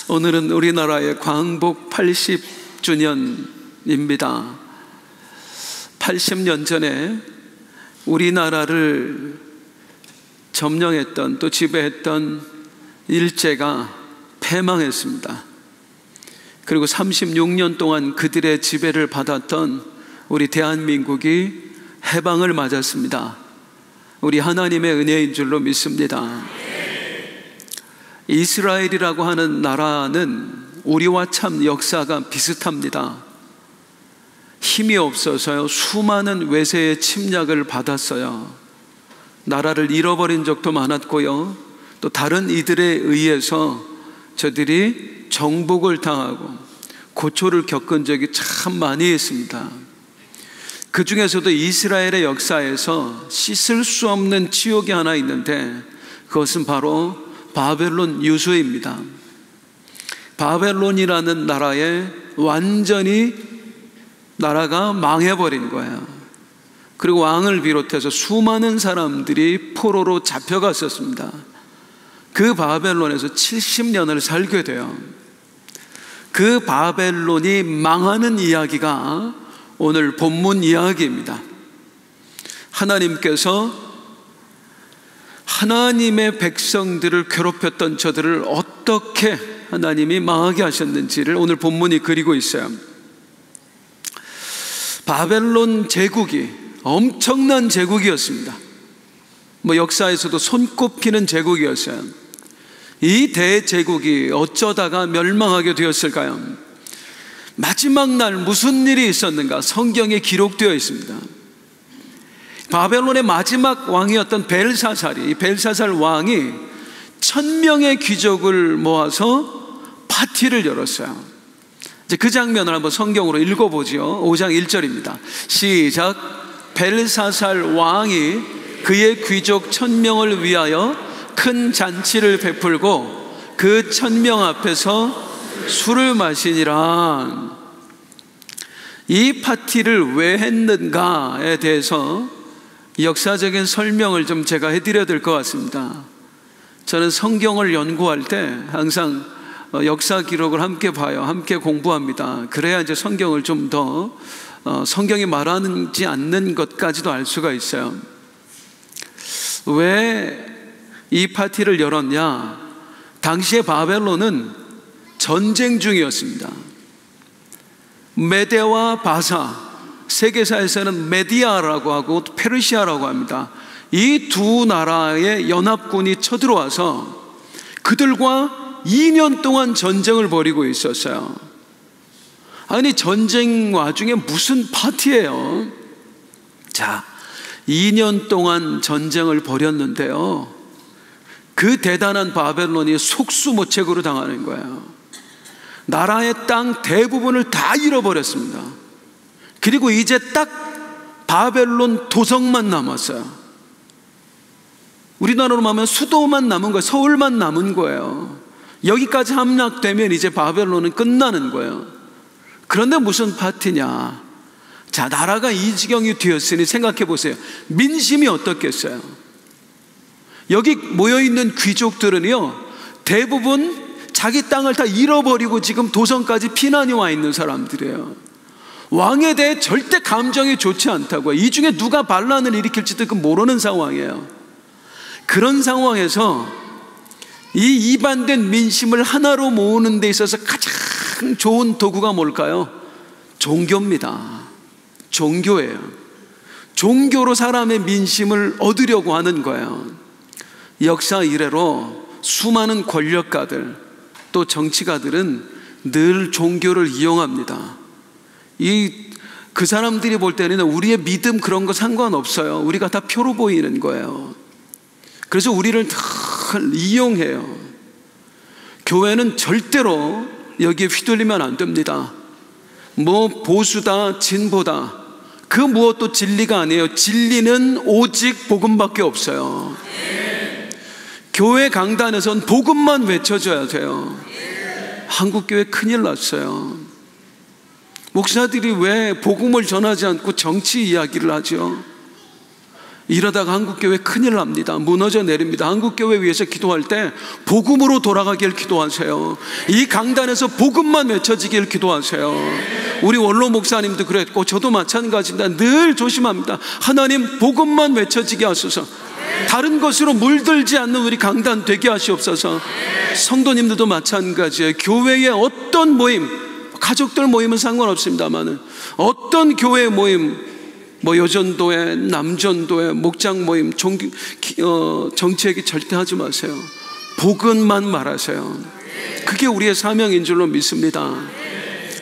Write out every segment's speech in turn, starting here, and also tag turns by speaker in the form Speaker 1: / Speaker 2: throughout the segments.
Speaker 1: 오늘은 우리나라의 광복 80주년입니다. 80년 전에 우리나라를 점령했던, 또 지배했던 일제가 패망했습니다. 그리고 36년 동안 그들의 지배를 받았던 우리 대한민국이 해방을 맞았습니다. 우리 하나님의 은혜인 줄로 믿습니다. 이스라엘이라고 하는 나라는 우리와 참 역사가 비슷합니다. 힘이 없어서요, 수많은 외세의 침략을 받았어요. 나라를 잃어버린 적도 많았고요, 또 다른 이들에 의해서 저들이 정복을 당하고 고초를 겪은 적이 참 많이 있습니다. 그 중에서도 이스라엘의 역사에서 씻을 수 없는 치욕이 하나 있는데, 그것은 바로 바벨론 유수입니다. 바벨론이라는 나라에 완전히 나라가 망해버린 거예요. 그리고 왕을 비롯해서 수많은 사람들이 포로로 잡혀갔었습니다. 그 바벨론에서 70년을 살게 돼요. 그 바벨론이 망하는 이야기가 오늘 본문 이야기입니다. 하나님께서 하나님의 백성들을 괴롭혔던 저들을 어떻게 하나님이 망하게 하셨는지를 오늘 본문이 그리고 있어요. 바벨론 제국이 엄청난 제국이었습니다. 역사에서도 손꼽히는 제국이었어요. 이 대제국이 어쩌다가 멸망하게 되었을까요? 마지막 날 무슨 일이 있었는가? 성경에 기록되어 있습니다. 바벨론의 마지막 왕이었던 벨사살 왕이 1000명의 귀족을 모아서 파티를 열었어요. 이제 그 장면을 한번 성경으로 읽어보죠. 5장 1절입니다. 시작. 벨사살 왕이 그의 귀족 1000명을 위하여 큰 잔치를 베풀고 그 1000명 앞에서 술을 마시니라. 이 파티를 왜 했는가에 대해서 역사적인 설명을 좀 제가 해드려야 될 것 같습니다. 저는 성경을 연구할 때 항상 역사 기록을 함께 봐요. 함께 공부합니다. 그래야 이제 성경을 좀 더 성경이 말하는지 않는 것까지도 알 수가 있어요. 왜 이 파티를 열었냐? 당시에 바벨론은 전쟁 중이었습니다. 메데와 바사, 세계사에서는 메디아라고 하고 페르시아라고 합니다. 이 두 나라의 연합군이 쳐들어와서 그들과 2년 동안 전쟁을 벌이고 있었어요. 아니, 전쟁 와중에 무슨 파티예요? 자, 2년 동안 전쟁을 벌였는데요, 그 대단한 바벨론이 속수무책으로 당하는 거예요. 나라의 땅 대부분을 다 잃어버렸습니다. 그리고 이제 딱 바벨론 도성만 남았어요. 우리나라로 말하면 수도만 남은 거예요. 서울만 남은 거예요. 여기까지 함락되면 이제 바벨론은 끝나는 거예요. 그런데 무슨 파티냐? 자, 나라가 이 지경이 되었으니 생각해 보세요. 민심이 어떻겠어요? 여기 모여있는 귀족들은요, 대부분 자기 땅을 다 잃어버리고 지금 도성까지 피난이 와 있는 사람들이에요. 왕에 대해 절대 감정이 좋지 않다고요. 이 중에 누가 반란을 일으킬지도 모르는 상황이에요. 그런 상황에서 이 이반된 민심을 하나로 모으는 데 있어서 가장 좋은 도구가 뭘까요? 종교입니다. 종교예요. 종교로 사람의 민심을 얻으려고 하는 거예요. 역사 이래로 수많은 권력가들, 또 정치가들은 늘 종교를 이용합니다. 그 사람들이 볼 때는 우리의 믿음 그런 거 상관없어요. 우리가 다 표로 보이는 거예요. 그래서 우리를 다 이용해요. 교회는 절대로 여기에 휘둘리면 안 됩니다. 보수다, 진보다, 그 무엇도 진리가 아니에요. 진리는 오직 복음밖에 없어요. 교회 강단에선 복음만 외쳐줘야 돼요. 한국교회 큰일 났어요. 목사들이 왜 복음을 전하지 않고 정치 이야기를 하죠? 이러다가 한국교회 큰일 납니다. 무너져 내립니다. 한국교회 위해서 기도할 때 복음으로 돌아가길 기도하세요. 이 강단에서 복음만 외쳐지길 기도하세요. 우리 원로 목사님도 그랬고 저도 마찬가지입니다. 늘 조심합니다. 하나님 복음만 외쳐지게 하소서. 다른 것으로 물들지 않는 우리 강단 되게 하시옵소서. 성도님들도 마찬가지예요. 교회의 어떤 모임, 가족들 모임은 상관없습니다만 어떤 교회 모임, 뭐 여전도회, 남전도회, 목장 모임, 정치 얘기 절대 하지 마세요. 복음만 말하세요. 그게 우리의 사명인 줄로 믿습니다.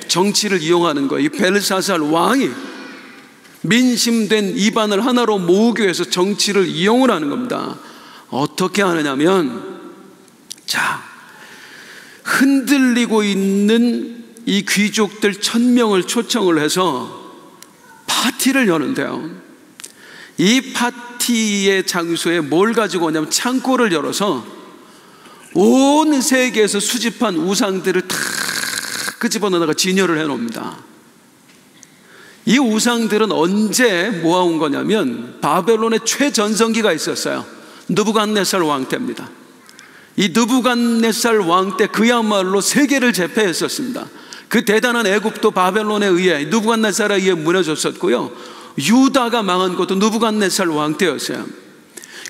Speaker 1: 정치를 이용하는 거예요. 이 벨사살 왕이 민심된 이반을 하나로 모으기 위해서 정치를 이용을 하는 겁니다. 어떻게 하느냐면, 자, 흔들리고 있는 이 귀족들 1000명을 초청을 해서 파티를 여는데요. 이 파티의 장소에 뭘 가지고 오냐면 창고를 열어서 온 세계에서 수집한 우상들을 다 끄집어내다가 진열을 해놓습니다. 이 우상들은 언제 모아온 거냐면 바벨론의 최전성기가 있었어요. 느부갓네살 왕 때입니다. 이 느부갓네살 왕 때 그야말로 세계를 제패했었습니다. 그 대단한 애굽도 바벨론에 의해, 느부갓네살에 의해 무너졌었고요. 유다가 망한 것도 느부갓네살 왕 때였어요.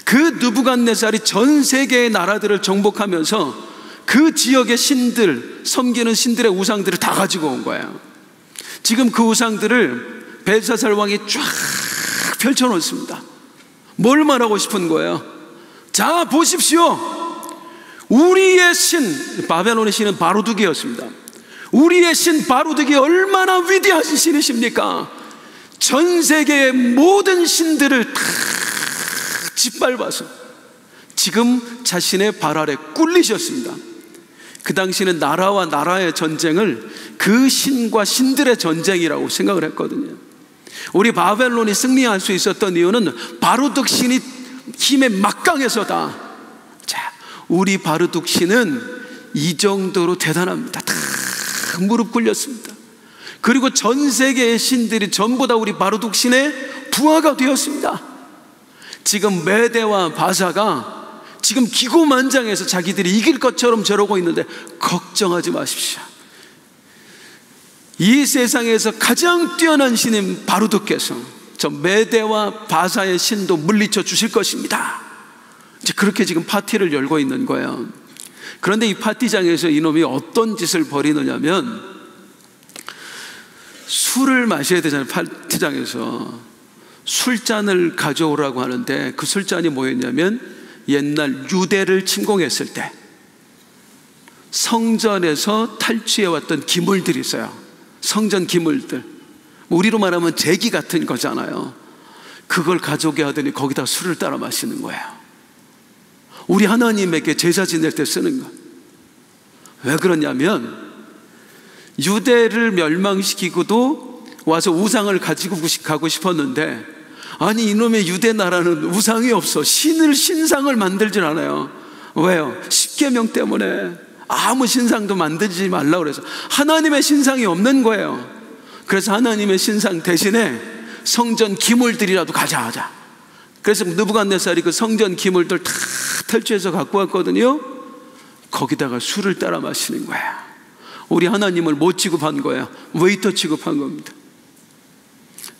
Speaker 1: 그 느부갓네살이 전 세계의 나라들을 정복하면서 그 지역의 신들, 섬기는 신들의 우상들을 다 가지고 온 거예요. 지금 그 우상들을 벨사살 왕이 쫙 펼쳐놓습니다. 뭘 말하고 싶은 거예요? 자, 보십시오. 우리의 신, 바벨론의 신은 바루드기였습니다. 우리의 신 바루드기 얼마나 위대하신 신이십니까? 전 세계의 모든 신들을 다 짓밟아서 지금 자신의 발 아래 꿀리셨습니다. 그 당시는 나라와 나라의 전쟁을 그 신과 신들의 전쟁이라고 생각을 했거든요. 우리 바벨론이 승리할 수 있었던 이유는 바루둑 신이 힘에 막강해서다. 자, 우리 바루둑 신은 이 정도로 대단합니다. 다 무릎 꿇렸습니다. 그리고 전 세계의 신들이 전부 다 우리 바루둑 신의 부하가 되었습니다. 지금 메대와 바사가 지금 기고만장해서 자기들이 이길 것처럼 저러고 있는데 걱정하지 마십시오. 이 세상에서 가장 뛰어난 신인 바루드께서 저 메대와 바사의 신도 물리쳐 주실 것입니다. 이제 그렇게 지금 파티를 열고 있는 거예요. 그런데 이 파티장에서 이놈이 어떤 짓을 벌이느냐면 술을 마셔야 되잖아요. 파티장에서 술잔을 가져오라고 하는데 그 술잔이 뭐였냐면 옛날 유대를 침공했을 때 성전에서 탈취해왔던 기물들이 있어요. 성전 기물들, 우리로 말하면 제기 같은 거잖아요. 그걸 가져오게 하더니 거기다 술을 따라 마시는 거예요. 우리 하나님에게 제사 지낼 때 쓰는 거. 왜 그러냐면 유대를 멸망시키고도 와서 우상을 가지고 가고 싶었는데, 아니 이놈의 유대 나라는 우상이 없어. 신상을 만들질 않아요. 왜요? 십계명 때문에 아무 신상도 만들지 말라고 그래서 하나님의 신상이 없는 거예요. 그래서 하나님의 신상 대신에 성전 기물들이라도 가져가자. 그래서 느부갓네살이 그 성전 기물들 다 탈취해서 갖고 왔거든요. 거기다가 술을 따라 마시는 거예요. 우리 하나님을 못 취급한 거예요. 웨이터 취급한 겁니다.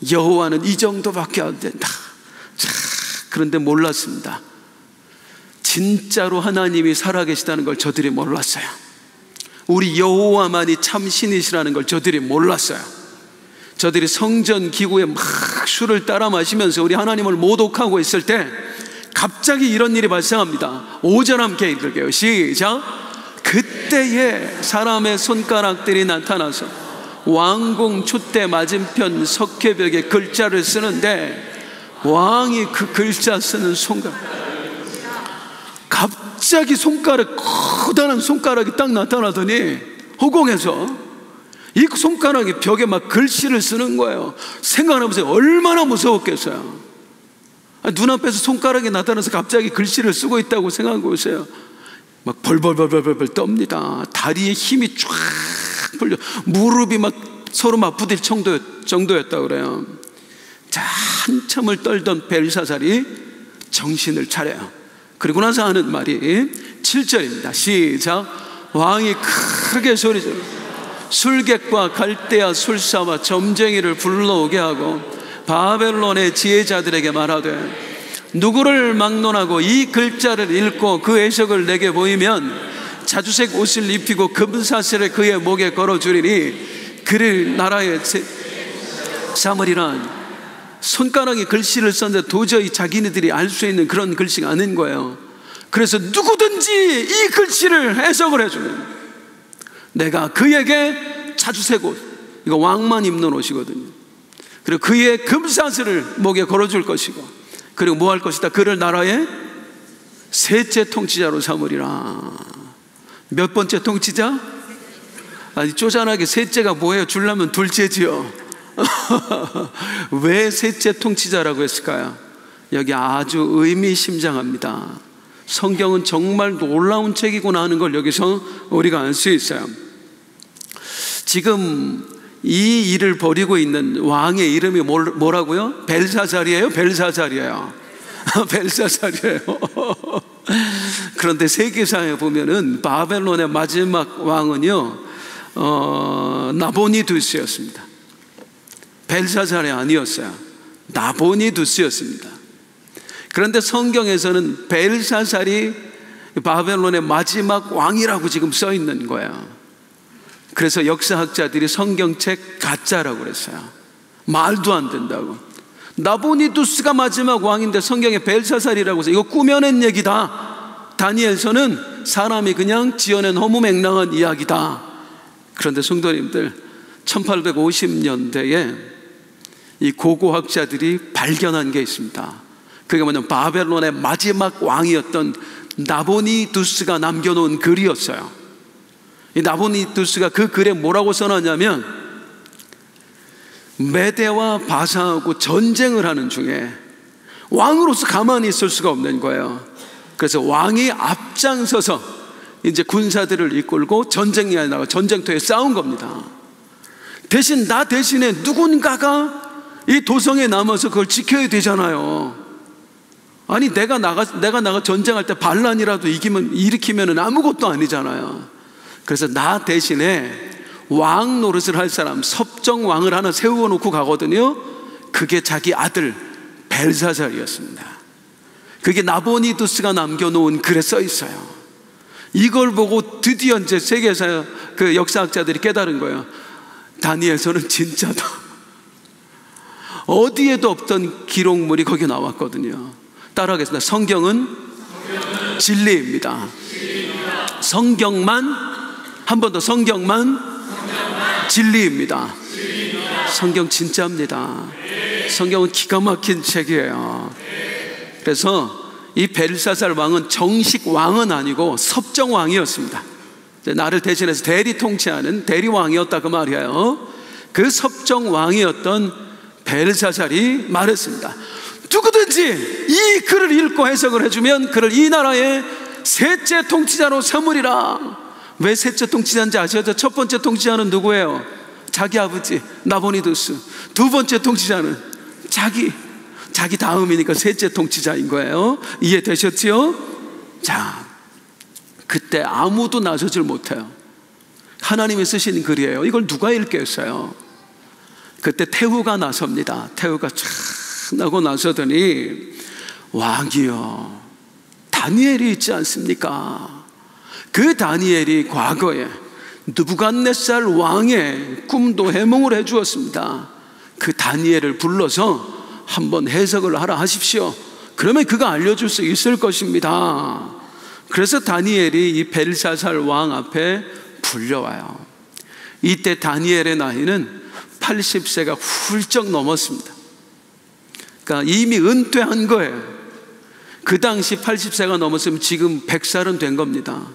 Speaker 1: 여호와는 이 정도밖에 안 된다. 자, 그런데 몰랐습니다. 진짜로 하나님이 살아계시다는 걸 저들이 몰랐어요. 우리 여호와만이 참 신이시라는 걸 저들이 몰랐어요. 저들이 성전 기구에 막 술을 따라 마시면서 우리 하나님을 모독하고 있을 때 갑자기 이런 일이 발생합니다. 5절 함께 읽을게요. 시작. 그때에 사람의 손가락들이 나타나서 왕궁 촛대 맞은편 석회벽에 글자를 쓰는데 왕이 그 글자 쓰는 손가락, 갑자기 손가락, 커다란 손가락이 딱 나타나더니 허공에서 이 손가락이 벽에 막 글씨를 쓰는 거예요. 생각해보세요. 얼마나 무서웠겠어요. 눈앞에서 손가락이 나타나서 갑자기 글씨를 쓰고 있다고 생각해보세요. 막 벌벌벌벌벌 떱니다. 다리에 힘이 쫙 풀려 무릎이 막 서로 맞부딪힐 정도였다고 그래요. 자, 한참을 떨던 벨사살이 정신을 차려요. 그리고 나서 하는 말이 7절입니다. 시작. 왕이 크게 소리쳐 술객과 갈대아 술사와 점쟁이를 불러오게 하고 바벨론의 지혜자들에게 말하되 누구를 막론하고 이 글자를 읽고 그 해석을 내게 보이면 자주색 옷을 입히고 금사슬을 그의 목에 걸어주리니 그를 나라에 삼으리라. 손가락에 글씨를 썼는데 도저히 자기네들이 알 수 있는 그런 글씨가 아닌 거예요. 그래서 누구든지 이 글씨를 해석을 해주면 내가 그에게 자주색 옷, 이거 왕만 입는 옷이거든요. 그리고 그의 금사슬을 목에 걸어줄 것이고, 그리고 뭐 할 것이다? 그를 나라의 셋째 통치자로 삼으리라. 몇 번째 통치자? 아니 쪼잔하게 셋째가 뭐예요? 주려면 둘째지요. 왜 셋째 통치자라고 했을까요? 여기 아주 의미심장합니다. 성경은 정말 놀라운 책이구나 하는 걸 여기서 우리가 알 수 있어요. 지금 이 일을 벌이고 있는 왕의 이름이 뭐라고요? 벨사살이에요? 벨사살이에요. 벨사살이에요. 그런데 세계사에 보면은 바벨론의 마지막 왕은요, 나보니두스였습니다. 벨사살이 아니었어요. 나보니두스였습니다. 그런데 성경에서는 벨사살이 바벨론의 마지막 왕이라고 지금 써 있는 거예요. 그래서 역사학자들이 성경책 가짜라고 그랬어요. 말도 안 된다고. 나보니두스가 마지막 왕인데 성경에 벨사살이라고 해서 이거 꾸며낸 얘기다. 다니엘서는 사람이 그냥 지어낸 허무맹랑한 이야기다. 그런데 성도님들, 1850년대에 이 고고학자들이 발견한 게 있습니다. 그게 뭐냐면 바벨론의 마지막 왕이었던 나보니두스가 남겨놓은 글이었어요. 이 나보니두스가 그 글에 뭐라고 써놨냐면 메대와 바사하고 전쟁을 하는 중에 왕으로서 가만히 있을 수가 없는 거예요. 그래서 왕이 앞장서서 이제 군사들을 이끌고 전쟁에 나가 전쟁터에 싸운 겁니다. 대신 나 대신에 누군가가 이 도성에 남아서 그걸 지켜야 되잖아요. 아니 내가 나가 전쟁할 때 반란이라도 일으키면 아무것도 아니잖아요. 그래서 나 대신에 왕 노릇을 할 사람, 섭정왕을 하나 세워놓고 가거든요. 그게 자기 아들 벨사살이었습니다. 그게 나보니두스가 남겨놓은 글에 써 있어요. 이걸 보고 드디어 이제 세계사 그 역사학자들이 깨달은 거예요. 다니엘서는 진짜다. 어디에도 없던 기록물이 거기 나왔거든요. 따라하겠습니다. 성경은 진리입니다. 성경만, 한 번 더, 성경만 진리입니다. 성경 진짜입니다. 성경은 기가 막힌 책이에요. 그래서 이 벨사살 왕은 정식 왕은 아니고 섭정왕이었습니다. 나를 대신해서 대리 통치하는 대리왕이었다 그 말이에요. 그 섭정왕이었던 벨사살이 말했습니다. 누구든지 이 글을 읽고 해석을 해주면 그를 이 나라의 셋째 통치자로 삼으리라. 왜 셋째 통치자인지 아시죠? 첫 번째 통치자는 누구예요? 자기 아버지 나보니두스. 두 번째 통치자는 자기 다음이니까 셋째 통치자인 거예요. 이해되셨지요? 자, 그때 아무도 나서질 못해요. 하나님이 쓰신 글이에요. 이걸 누가 읽겠어요? 그때 태후가 나섭니다. 태후가 쫙 나고 나서더니 왕이여, 다니엘이 있지 않습니까? 그 다니엘이 과거에 느부갓네살 왕의 꿈도 해몽을 해주었습니다. 그 다니엘을 불러서 한번 해석을 하라 하십시오. 그러면 그가 알려줄 수 있을 것입니다. 그래서 다니엘이 이 벨사살 왕 앞에 불려와요. 이때 다니엘의 나이는 80세가 훌쩍 넘었습니다. 그러니까 이미 은퇴한 거예요. 그 당시 80세가 넘었으면 지금 100살은 된 겁니다.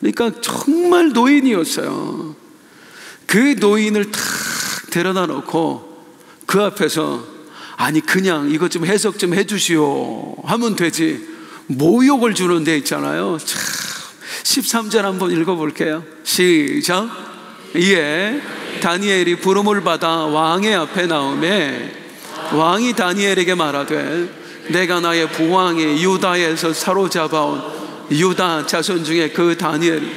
Speaker 1: 그러니까 정말 노인이었어요. 그 노인을 탁 데려다 놓고 그 앞에서 아니 그냥 이것 좀 해석 좀 해주시오 하면 되지 모욕을 주는 데 있잖아요. 참 13절 한번 읽어볼게요. 시작. 이에 다니엘이 부름을 받아 왕의 앞에 나오매 왕이 다니엘에게 말하되 내가 나의 부왕이 유다에서 사로잡아온 유다 자손 중에 그 다니엘이,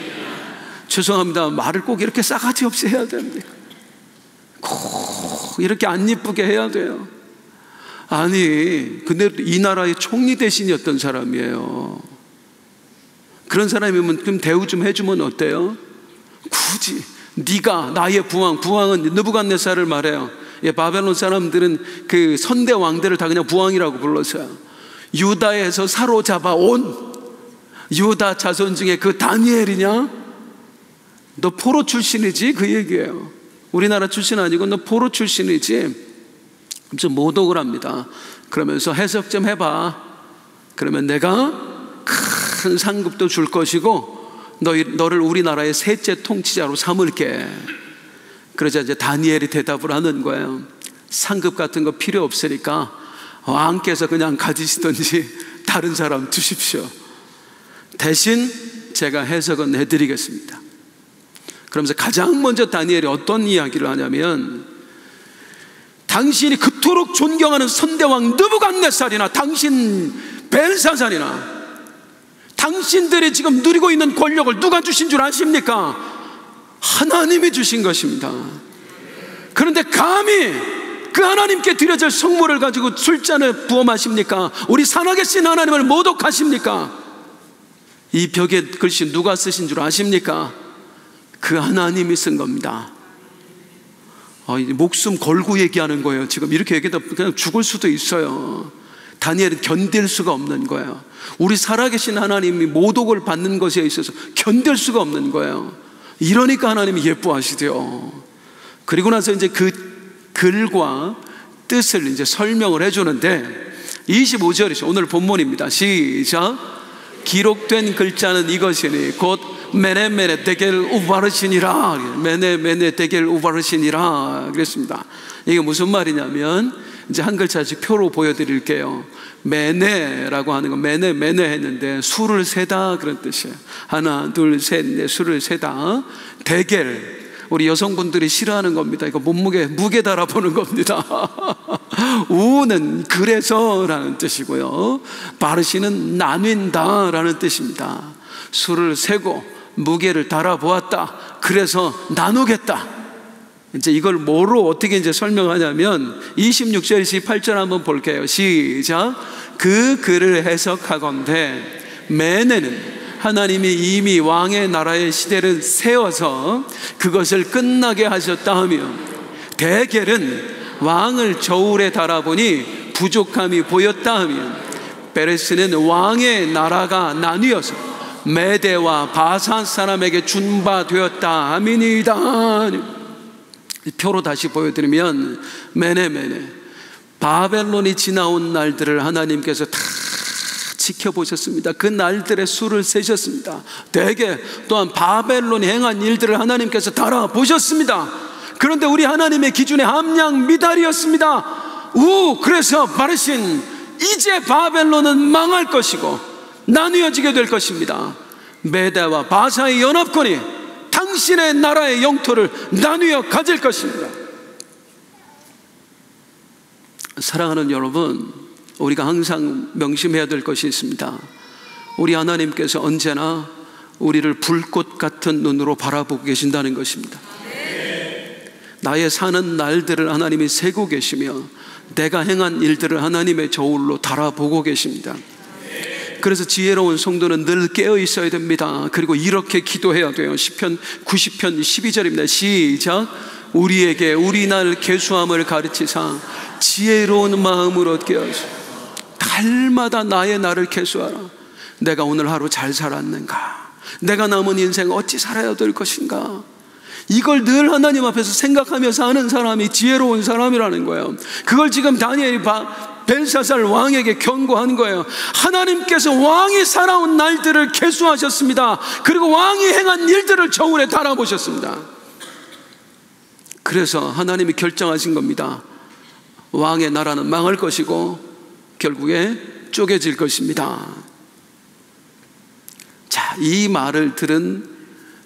Speaker 1: 죄송합니다, 말을 꼭 이렇게 싸가지 없이 해야 됩니까? 꼭 이렇게 안 이쁘게 해야 돼요. 아니, 근데 이 나라의 총리 대신이었던 사람이에요. 그런 사람이면 좀 대우 좀 해주면 어때요? 굳이 네가 나의 부왕은 느부갓네살을 말해요. 바벨론 사람들은 그 선대 왕들을 다 그냥 부왕이라고 불렀어요. 유다에서 사로잡아온 유다 자손 중에 그 다니엘이냐? 너 포로 출신이지? 그 얘기예요. 우리나라 출신 아니고 너 포로 출신이지? 좀 모독을 합니다. 그러면서 해석 좀 해봐. 그러면 내가 큰 상급도 줄 것이고 너를 우리나라의 셋째 통치자로 삼을게. 그러자 이제 다니엘이 대답을 하는 거예요. 상급 같은 거 필요 없으니까 왕께서 그냥 가지시든지 다른 사람 두십시오. 대신 제가 해석은 해드리겠습니다. 그러면서 가장 먼저 다니엘이 어떤 이야기를 하냐면, 당신이 그토록 존경하는 선대왕 느부갓네살이나 당신 벨사살이나 당신들이 지금 누리고 있는 권력을 누가 주신 줄 아십니까? 하나님이 주신 것입니다. 그런데 감히 그 하나님께 드려질 성물을 가지고 술잔을 부어 마십니까? 우리 살아계신 하나님을 모독하십니까? 이 벽에 글씨 누가 쓰신 줄 아십니까? 그 하나님이 쓴 겁니다. 목숨 걸고 얘기하는 거예요. 지금 이렇게 얘기하다 그냥 죽을 수도 있어요. 다니엘은 견딜 수가 없는 거예요. 우리 살아계신 하나님이 모독을 받는 것에 있어서 견딜 수가 없는 거예요. 이러니까 하나님이 예뻐하시대요. 그리고 나서 이제 그 글과 뜻을 이제 설명을 해주는데, 25절이죠. 오늘 본문입니다. 시작. 기록된 글자는 이것이니 곧 메네 데겔 우바르신이라. 메네 데겔 우바르신이라 그랬습니다. 이게 무슨 말이냐면, 이제 한 글자씩 표로 보여드릴게요. 메네라고 하는 건 메네 했는데 수를 세다 그런 뜻이에요. 하나 둘 셋 넷 수를 세다. 데겔, 우리 여성분들이 싫어하는 겁니다. 이거 무게 달아보는 겁니다. 우는 그래서라는 뜻이고요, 바르시는 나뉜다 라는 뜻입니다. 수를 세고 무게를 달아보았다, 그래서 나누겠다. 이제 이걸 뭐로 어떻게 이제 설명하냐면, 26절 28절 한번 볼게요. 시작. 그 글을 해석하건대 메네는 하나님이 이미 왕의 나라의 시대를 세워서 그것을 끝나게 하셨다 하며, 데겔은 왕을 저울에 달아보니 부족함이 보였다 하며, 베레스는 왕의 나라가 나뉘어서 메대와 바산 사람에게 준 바 되었다 하미니이다. 표로 다시 보여드리면, 메네 바벨론이 지나온 날들을 하나님께서 다 지켜보셨습니다. 그 날들의 수를 세셨습니다. 대개 또한 바벨론이 행한 일들을 하나님께서 달아보셨습니다. 그런데 우리 하나님의 기준에 함량 미달이었습니다. 그래서 바르신, 이제 바벨론은 망할 것이고 나뉘어지게 될 것입니다. 메대와 바사의 연합군이 당신의 나라의 영토를 나누어 가질 것입니다. 사랑하는 여러분, 우리가 항상 명심해야 될 것이 있습니다. 우리 하나님께서 언제나 우리를 불꽃 같은 눈으로 바라보고 계신다는 것입니다. 나의 사는 날들을 하나님이 세고 계시며 내가 행한 일들을 하나님의 저울로 달아보고 계십니다. 그래서 지혜로운 성도는 늘 깨어 있어야 됩니다. 그리고 이렇게 기도해야 돼요. 시편 90편 12절입니다. 시작. 우리에게 우리 날 계수함을 가르치사 지혜로운 마음으로 얻게 하소서. 날마다 나의 날을 계수하라. 내가 오늘 하루 잘 살았는가? 내가 남은 인생 어찌 살아야 될 것인가? 이걸 늘 하나님 앞에서 생각하면서 하는 사람이 지혜로운 사람이라는 거예요. 그걸 지금 다니엘이 벨사살 왕에게 경고한 거예요. 하나님께서 왕이 살아온 날들을 계수하셨습니다. 그리고 왕이 행한 일들을 저울에 달아보셨습니다. 그래서 하나님이 결정하신 겁니다. 왕의 나라는 망할 것이고 결국에 쪼개질 것입니다. 자, 이 말을 들은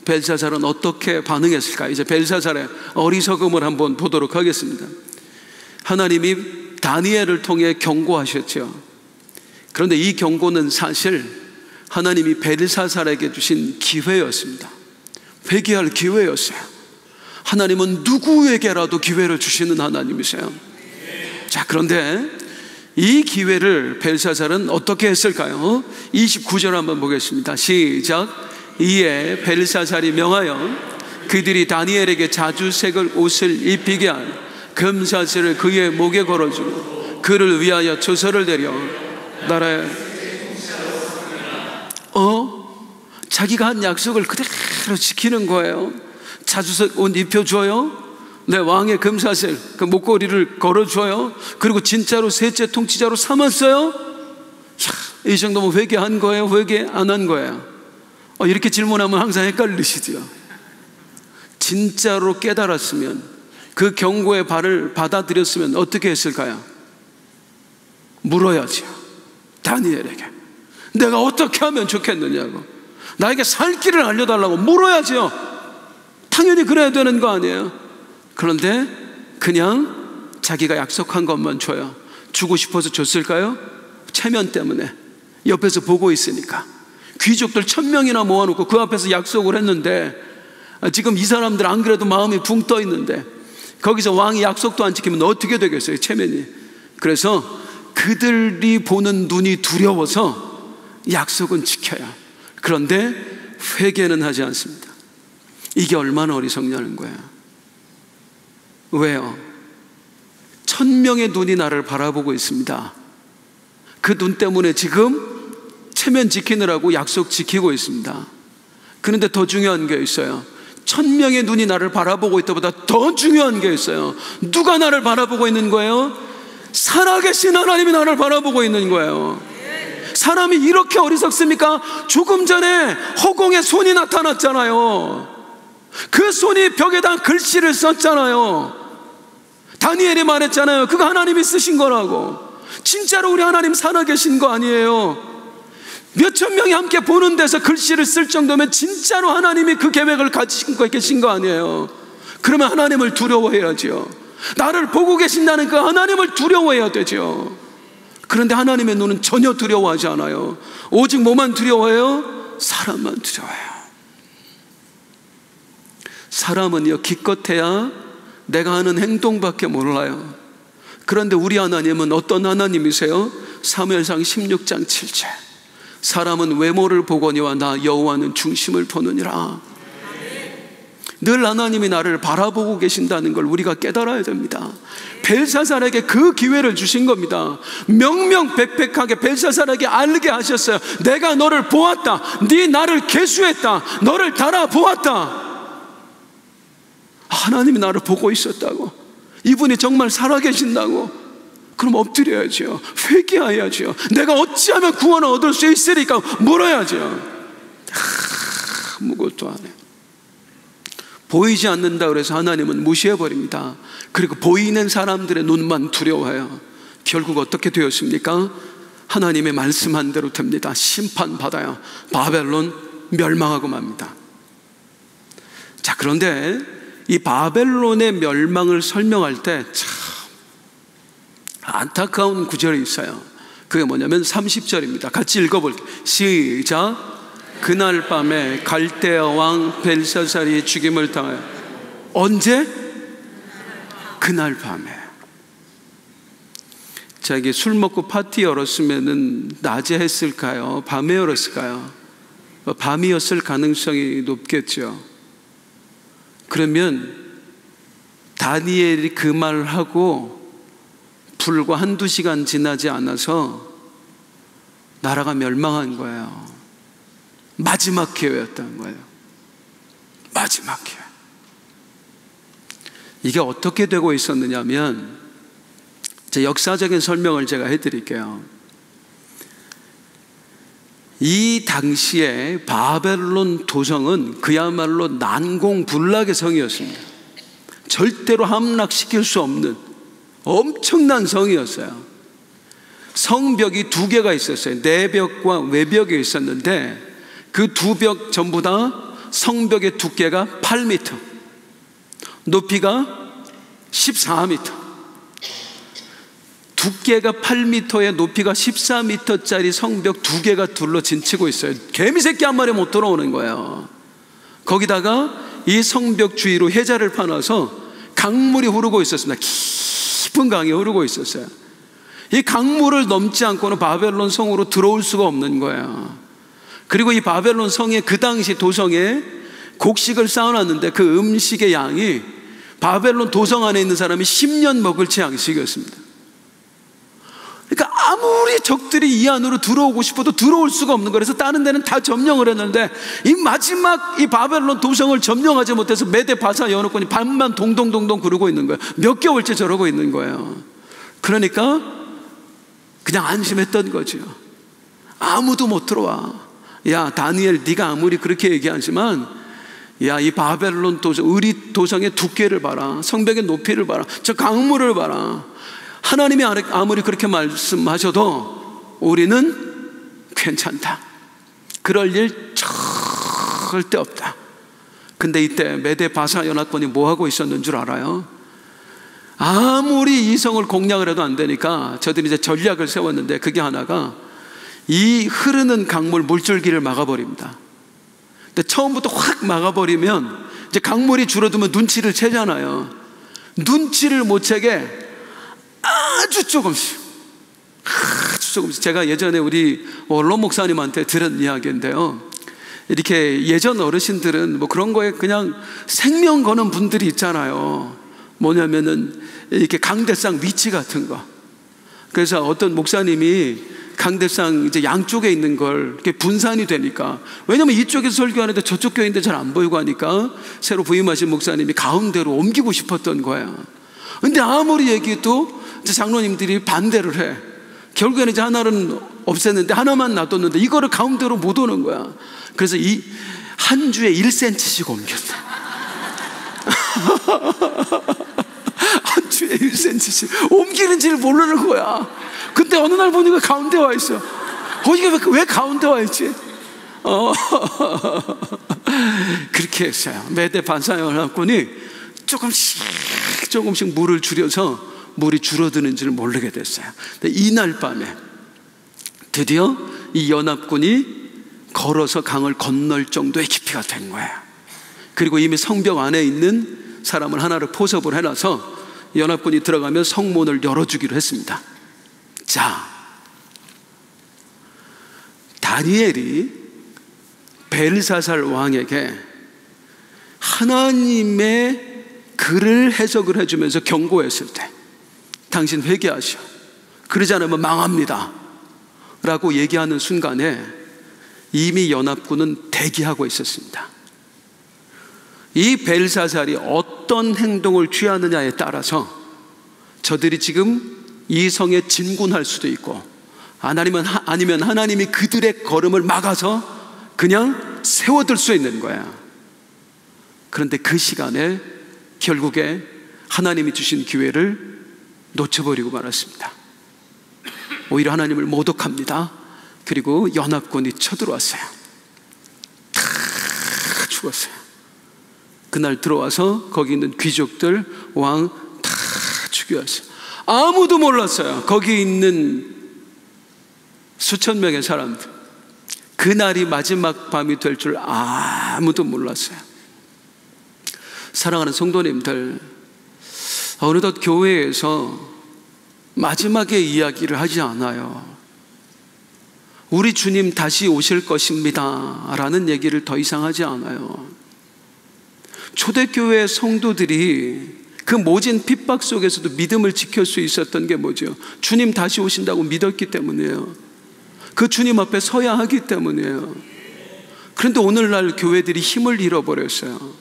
Speaker 1: 벨사살은 어떻게 반응했을까? 이제 벨사살의 어리석음을 한번 보도록 하겠습니다. 하나님이 다니엘을 통해 경고하셨죠. 그런데 이 경고는 사실 하나님이 벨사살에게 주신 기회였습니다. 회개할 기회였어요. 하나님은 누구에게라도 기회를 주시는 하나님이세요. 자, 그런데 이 기회를 벨사살은 어떻게 했을까요? 29절 한번 보겠습니다. 시작. 이에 벨사살이 명하여 그들이 다니엘에게 자주색을 옷을 입히게 한 금사슬을 그의 목에 걸어주고 그를 위하여 조서를 내려 나라에 자기가 한 약속을 그대로 지키는 거예요. 자주색 옷 입혀줘요. 내 왕의 금사슬 그 목걸이를 걸어줘요. 그리고 진짜로 셋째 통치자로 삼았어요. 이 정도면 회개한 거예요? 회개 안 한 거예요? 이렇게 질문하면 항상 헷갈리시죠. 진짜로 깨달았으면, 그 경고의 발을 받아들였으면 어떻게 했을까요? 물어야죠. 다니엘에게 내가 어떻게 하면 좋겠느냐고, 나에게 살 길을 알려달라고 물어야죠. 당연히 그래야 되는 거 아니에요? 그런데 그냥 자기가 약속한 것만 줘요. 주고 싶어서 줬을까요? 체면 때문에, 옆에서 보고 있으니까. 귀족들 1000명이나 모아놓고 그 앞에서 약속을 했는데, 지금 이 사람들 안 그래도 마음이 붕 떠 있는데 거기서 왕이 약속도 안 지키면 어떻게 되겠어요? 체면이. 그래서 그들이 보는 눈이 두려워서 약속은 지켜야. 그런데 회개는 하지 않습니다. 이게 얼마나 어리석냐는 거예요. 왜요? 1000명의 눈이 나를 바라보고 있습니다. 그 눈 때문에 지금 체면 지키느라고 약속 지키고 있습니다. 그런데 더 중요한 게 있어요. 1000명의 눈이 나를 바라보고 있다보다 더 중요한 게 있어요. 누가 나를 바라보고 있는 거예요? 살아계신 하나님이 나를 바라보고 있는 거예요. 사람이 이렇게 어리석습니까? 조금 전에 허공에 손이 나타났잖아요. 그 손이 벽에다 글씨를 썼잖아요. 다니엘이 말했잖아요. 그거 하나님이 쓰신 거라고. 진짜로 우리 하나님 살아계신 거 아니에요? 몇천 명이 함께 보는 데서 글씨를 쓸 정도면 진짜로 하나님이 그 계획을 가지고 계신 거 아니에요? 그러면 하나님을 두려워해야죠. 나를 보고 계신다는 그 하나님을 두려워해야 되죠. 그런데 하나님의 눈은 전혀 두려워하지 않아요. 오직 뭐만 두려워해요? 사람만 두려워해요. 사람은요, 기껏해야 내가 하는 행동밖에 몰라요. 그런데 우리 하나님은 어떤 하나님이세요? 사무엘상 16장 7절. 사람은 외모를 보거니와 나 여호와는 중심을 보느니라. 늘 하나님이 나를 바라보고 계신다는 걸 우리가 깨달아야 됩니다. 벨사살에게 그 기회를 주신 겁니다. 명명백백하게 벨사살에게 알게 하셨어요. 내가 너를 보았다. 네 나를 계수했다. 너를 달아보았다. 하나님이 나를 보고 있었다고. 이분이 정말 살아계신다고. 그럼 엎드려야죠. 회개해야죠. 내가 어찌하면 구원을 얻을 수 있으리까 물어야죠. 아무것도 안 해요. 보이지 않는다 그래서 하나님은 무시해버립니다. 그리고 보이는 사람들의 눈만 두려워해요. 결국 어떻게 되었습니까? 하나님의 말씀한 대로 됩니다. 심판받아요. 바벨론 멸망하고 맙니다. 자, 그런데 이 바벨론의 멸망을 설명할 때 참 안타까운 구절이 있어요. 그게 뭐냐면 30절입니다. 같이 읽어볼게요. 시작. 그날 밤에 갈대아 왕 벨사살이 죽임을 당하여. 언제? 그날 밤에. 자, 이게 술 먹고 파티 열었으면은 낮에 했을까요? 밤에 열었을까요? 밤이었을 가능성이 높겠죠. 그러면 다니엘이 그 말을 하고 불과 1-2시간 지나지 않아서 나라가 멸망한 거예요. 마지막 기회였다는 거예요. 마지막 기회. 이게 어떻게 되고 있었느냐면, 제 역사적인 설명을 제가 해드릴게요. 이 당시에 바벨론 도성은 그야말로 난공불락의 성이었습니다. 절대로 함락시킬 수 없는 엄청난 성이었어요. 성벽이 2개가 있었어요. 내벽과 외벽이 있었는데 그 2벽 전부 다 성벽의 두께가 8m, 높이가 14m. 두께가 8m에 높이가 14m짜리 성벽 2개가 둘러 진치고 있어요. 개미새끼 한 마리 못 들어오는 거예요. 거기다가 이 성벽 주위로 해자를 파놔서 강물이 흐르고 있었습니다. 깊은 강이 흐르고 있었어요. 이 강물을 넘지 않고는 바벨론 성으로 들어올 수가 없는 거예요. 그리고 이 바벨론 성에 그 당시 도성에 곡식을 쌓아놨는데 그 음식의 양이 바벨론 도성 안에 있는 사람이 10년 먹을 치 양식이었습니다. 그러니까 아무리 적들이 이 안으로 들어오고 싶어도 들어올 수가 없는 거예요. 그래서 다른 데는 다 점령을 했는데 이 마지막 이 바벨론 도성을 점령하지 못해서 메대 바사 연합군이 반만 동동동동 구르고 있는 거예요. 몇 개월째 저러고 있는 거예요. 그러니까 그냥 안심했던 거죠. 아무도 못 들어와. 야 다니엘, 네가 아무리 그렇게 얘기하지만 야 이 바벨론 도성, 의리 도성의 두께를 봐라, 성벽의 높이를 봐라, 저 강물을 봐라. 하나님이 아무리 그렇게 말씀하셔도 우리는 괜찮다, 그럴 일 절대 없다. 근데 이때 메대 바사 연합군이 뭐하고 있었는 줄 알아요? 아무리 이 성을 공략을 해도 안 되니까 저들이 이제 전략을 세웠는데, 그게 하나가 이 흐르는 강물 물줄기를 막아버립니다. 근데 처음부터 확 막아버리면 이제 강물이 줄어들면 눈치를 채잖아요. 눈치를 못 채게 아주 조금씩, 제가 예전에 우리 원로 목사님한테 들은 이야기인데요, 이렇게 예전 어르신들은 뭐 그런 거에 그냥 생명 거는 분들이 있잖아요. 뭐냐면은 이렇게 강대상 위치 같은 거. 그래서 어떤 목사님이 강대상 이제 양쪽에 있는 걸 이렇게 분산이 되니까, 왜냐면 이쪽에서 설교하는데 저쪽 교회인데 잘 안 보이고 하니까 새로 부임하신 목사님이 가운데로 옮기고 싶었던 거야. 근데 아무리 얘기해도 이제 장로님들이 반대를 해. 결국에는 이제 하나는 없앴는데 하나만 놔뒀는데 이거를 가운데로 못 오는 거야. 그래서 이 한 주에 1cm씩 옮겼다. 한 주에 1cm씩 옮기는지를 모르는 거야. 근데 어느 날 보니까 가운데 와 있어. 이게 왜 가운데 와 있지? 그렇게 했어요. 메대 바사 연합군이 조금씩 물을 줄여서 물이 줄어드는지를 모르게 됐어요. 근데 이날 밤에 드디어 이 연합군이 걸어서 강을 건널 정도의 깊이가 된 거예요. 그리고 이미 성벽 안에 있는 사람을 하나를 포섭을 해놔서 연합군이 들어가면 성문을 열어주기로 했습니다. 자, 다니엘이 벨사살 왕에게 하나님의 글을 해석을 해주면서 경고했을 때, 당신 회개하시오, 그러지 않으면 망합니다 라고 얘기하는 순간에 이미 연합군은 대기하고 있었습니다. 이 벨사살이 어떤 행동을 취하느냐에 따라서 저들이 지금 이 성에 진군할 수도 있고, 아니면 하나님이 그들의 걸음을 막아서 그냥 세워둘 수 있는 거야. 그런데 그 시간에 결국에 하나님이 주신 기회를 놓쳐버리고 말았습니다. 오히려 하나님을 모독합니다. 그리고 연합군이 쳐들어왔어요. 다 죽었어요. 그날 들어와서 거기 있는 귀족들, 왕 다 죽였어요. 아무도 몰랐어요. 거기 있는 수천 명의 사람들, 그날이 마지막 밤이 될 줄 아무도 몰랐어요. 사랑하는 성도님들, 어느덧 교회에서 마지막의 이야기를 하지 않아요. 우리 주님 다시 오실 것입니다 라는 얘기를 더 이상 하지 않아요. 초대교회 성도들이 그 모진 핍박 속에서도 믿음을 지킬 수 있었던 게 뭐죠? 주님 다시 오신다고 믿었기 때문이에요. 그 주님 앞에 서야 하기 때문이에요. 그런데 오늘날 교회들이 힘을 잃어버렸어요.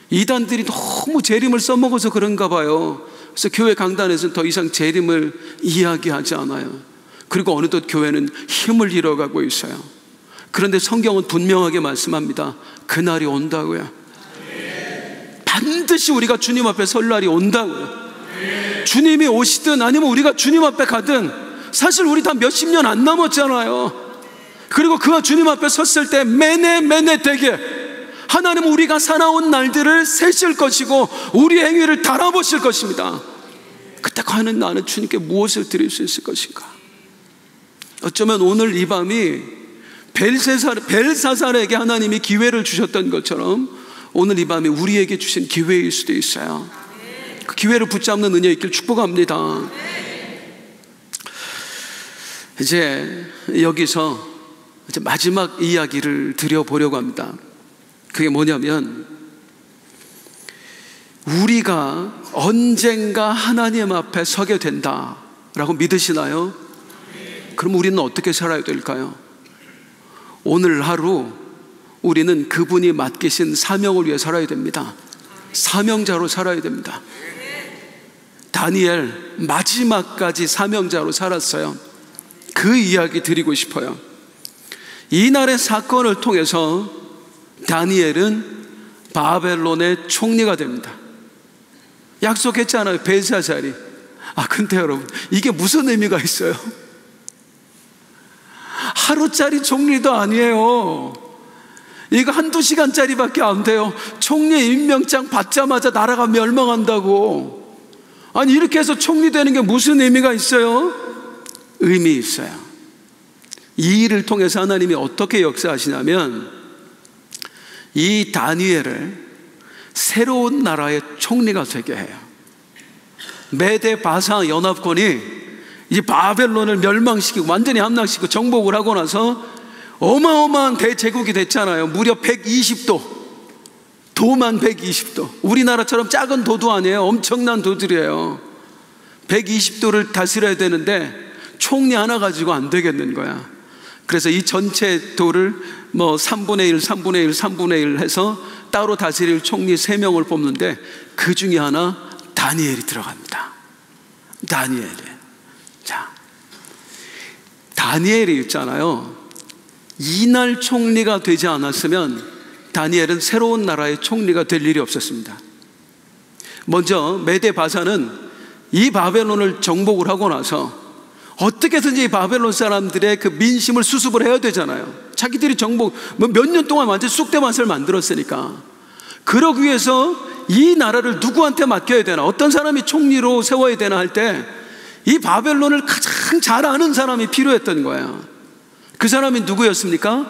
Speaker 1: 이단들이 너무 재림을 써먹어서 그런가 봐요. 그래서 교회 강단에서는 더 이상 재림을 이야기하지 않아요. 그리고 어느덧 교회는 힘을 잃어가고 있어요. 그런데 성경은 분명하게 말씀합니다. 그날이 온다고요. 반드시 우리가 주님 앞에 설 날이 온다고요. 주님이 오시든 아니면 우리가 주님 앞에 가든 사실 우리 다 몇십 년 안 남았잖아요. 그리고 그가 주님 앞에 섰을 때 매네 되게 하나님은 우리가 살아온 날들을 세실 것이고 우리 행위를 달아보실 것입니다. 그때 과연 나는 주님께 무엇을 드릴 수 있을 것인가? 어쩌면 오늘 이 밤이 벨사살에게 하나님이 기회를 주셨던 것처럼 오늘 이 밤이 우리에게 주신 기회일 수도 있어요. 그 기회를 붙잡는 은혜 있길 축복합니다. 이제 여기서 이제 마지막 이야기를 드려보려고 합니다. 그게 뭐냐면, 우리가 언젠가 하나님 앞에 서게 된다라고 믿으시나요? 그럼 우리는 어떻게 살아야 될까요? 오늘 하루 우리는 그분이 맡기신 사명을 위해 살아야 됩니다. 사명자로 살아야 됩니다. 다니엘 마지막까지 사명자로 살았어요. 그 이야기 드리고 싶어요. 이날의 사건을 통해서 다니엘은 바벨론의 총리가 됩니다. 약속했잖아요, 벨사살이. 근데 여러분, 이게 무슨 의미가 있어요? 하루짜리 총리도 아니에요. 이거 한두 시간짜리밖에 안 돼요. 총리 임명장 받자마자 나라가 멸망한다고. 아니, 이렇게 해서 총리 되는 게 무슨 의미가 있어요? 의미 있어요. 이 일을 통해서 하나님이 어떻게 역사하시냐면, 이 다니엘을 새로운 나라의 총리가 되게 해요. 메대 바사 연합군이 이 바벨론을 멸망시키고 완전히 함락시키고 정복을 하고 나서 어마어마한 대제국이 됐잖아요. 무려 120도, 도만 120도. 우리나라처럼 작은 도도 아니에요. 엄청난 도들이에요. 120도를 다스려야 되는데 총리 하나 가지고 안 되겠는 거야. 그래서 이 전체 도를 3분의 1, 3분의 1, 3분의 1 해서 따로 다스릴 총리 3명을 뽑는데 그 중에 하나 다니엘이 들어갑니다. 다니엘이. 자, 다니엘이 있잖아요. 이날 총리가 되지 않았으면 다니엘은 새로운 나라의 총리가 될 일이 없었습니다. 먼저 메대 바사는 이 바벨론을 정복을 하고 나서 어떻게든지 이 바벨론 사람들의 그 민심을 수습을 해야 되잖아요. 자기들이 정복 몇 년 동안 완전 쑥대밭을 만들었으니까. 그러기 위해서 이 나라를 누구한테 맡겨야 되나, 어떤 사람이 총리로 세워야 되나 할 때 이 바벨론을 가장 잘 아는 사람이 필요했던 거예요. 그 사람이 누구였습니까?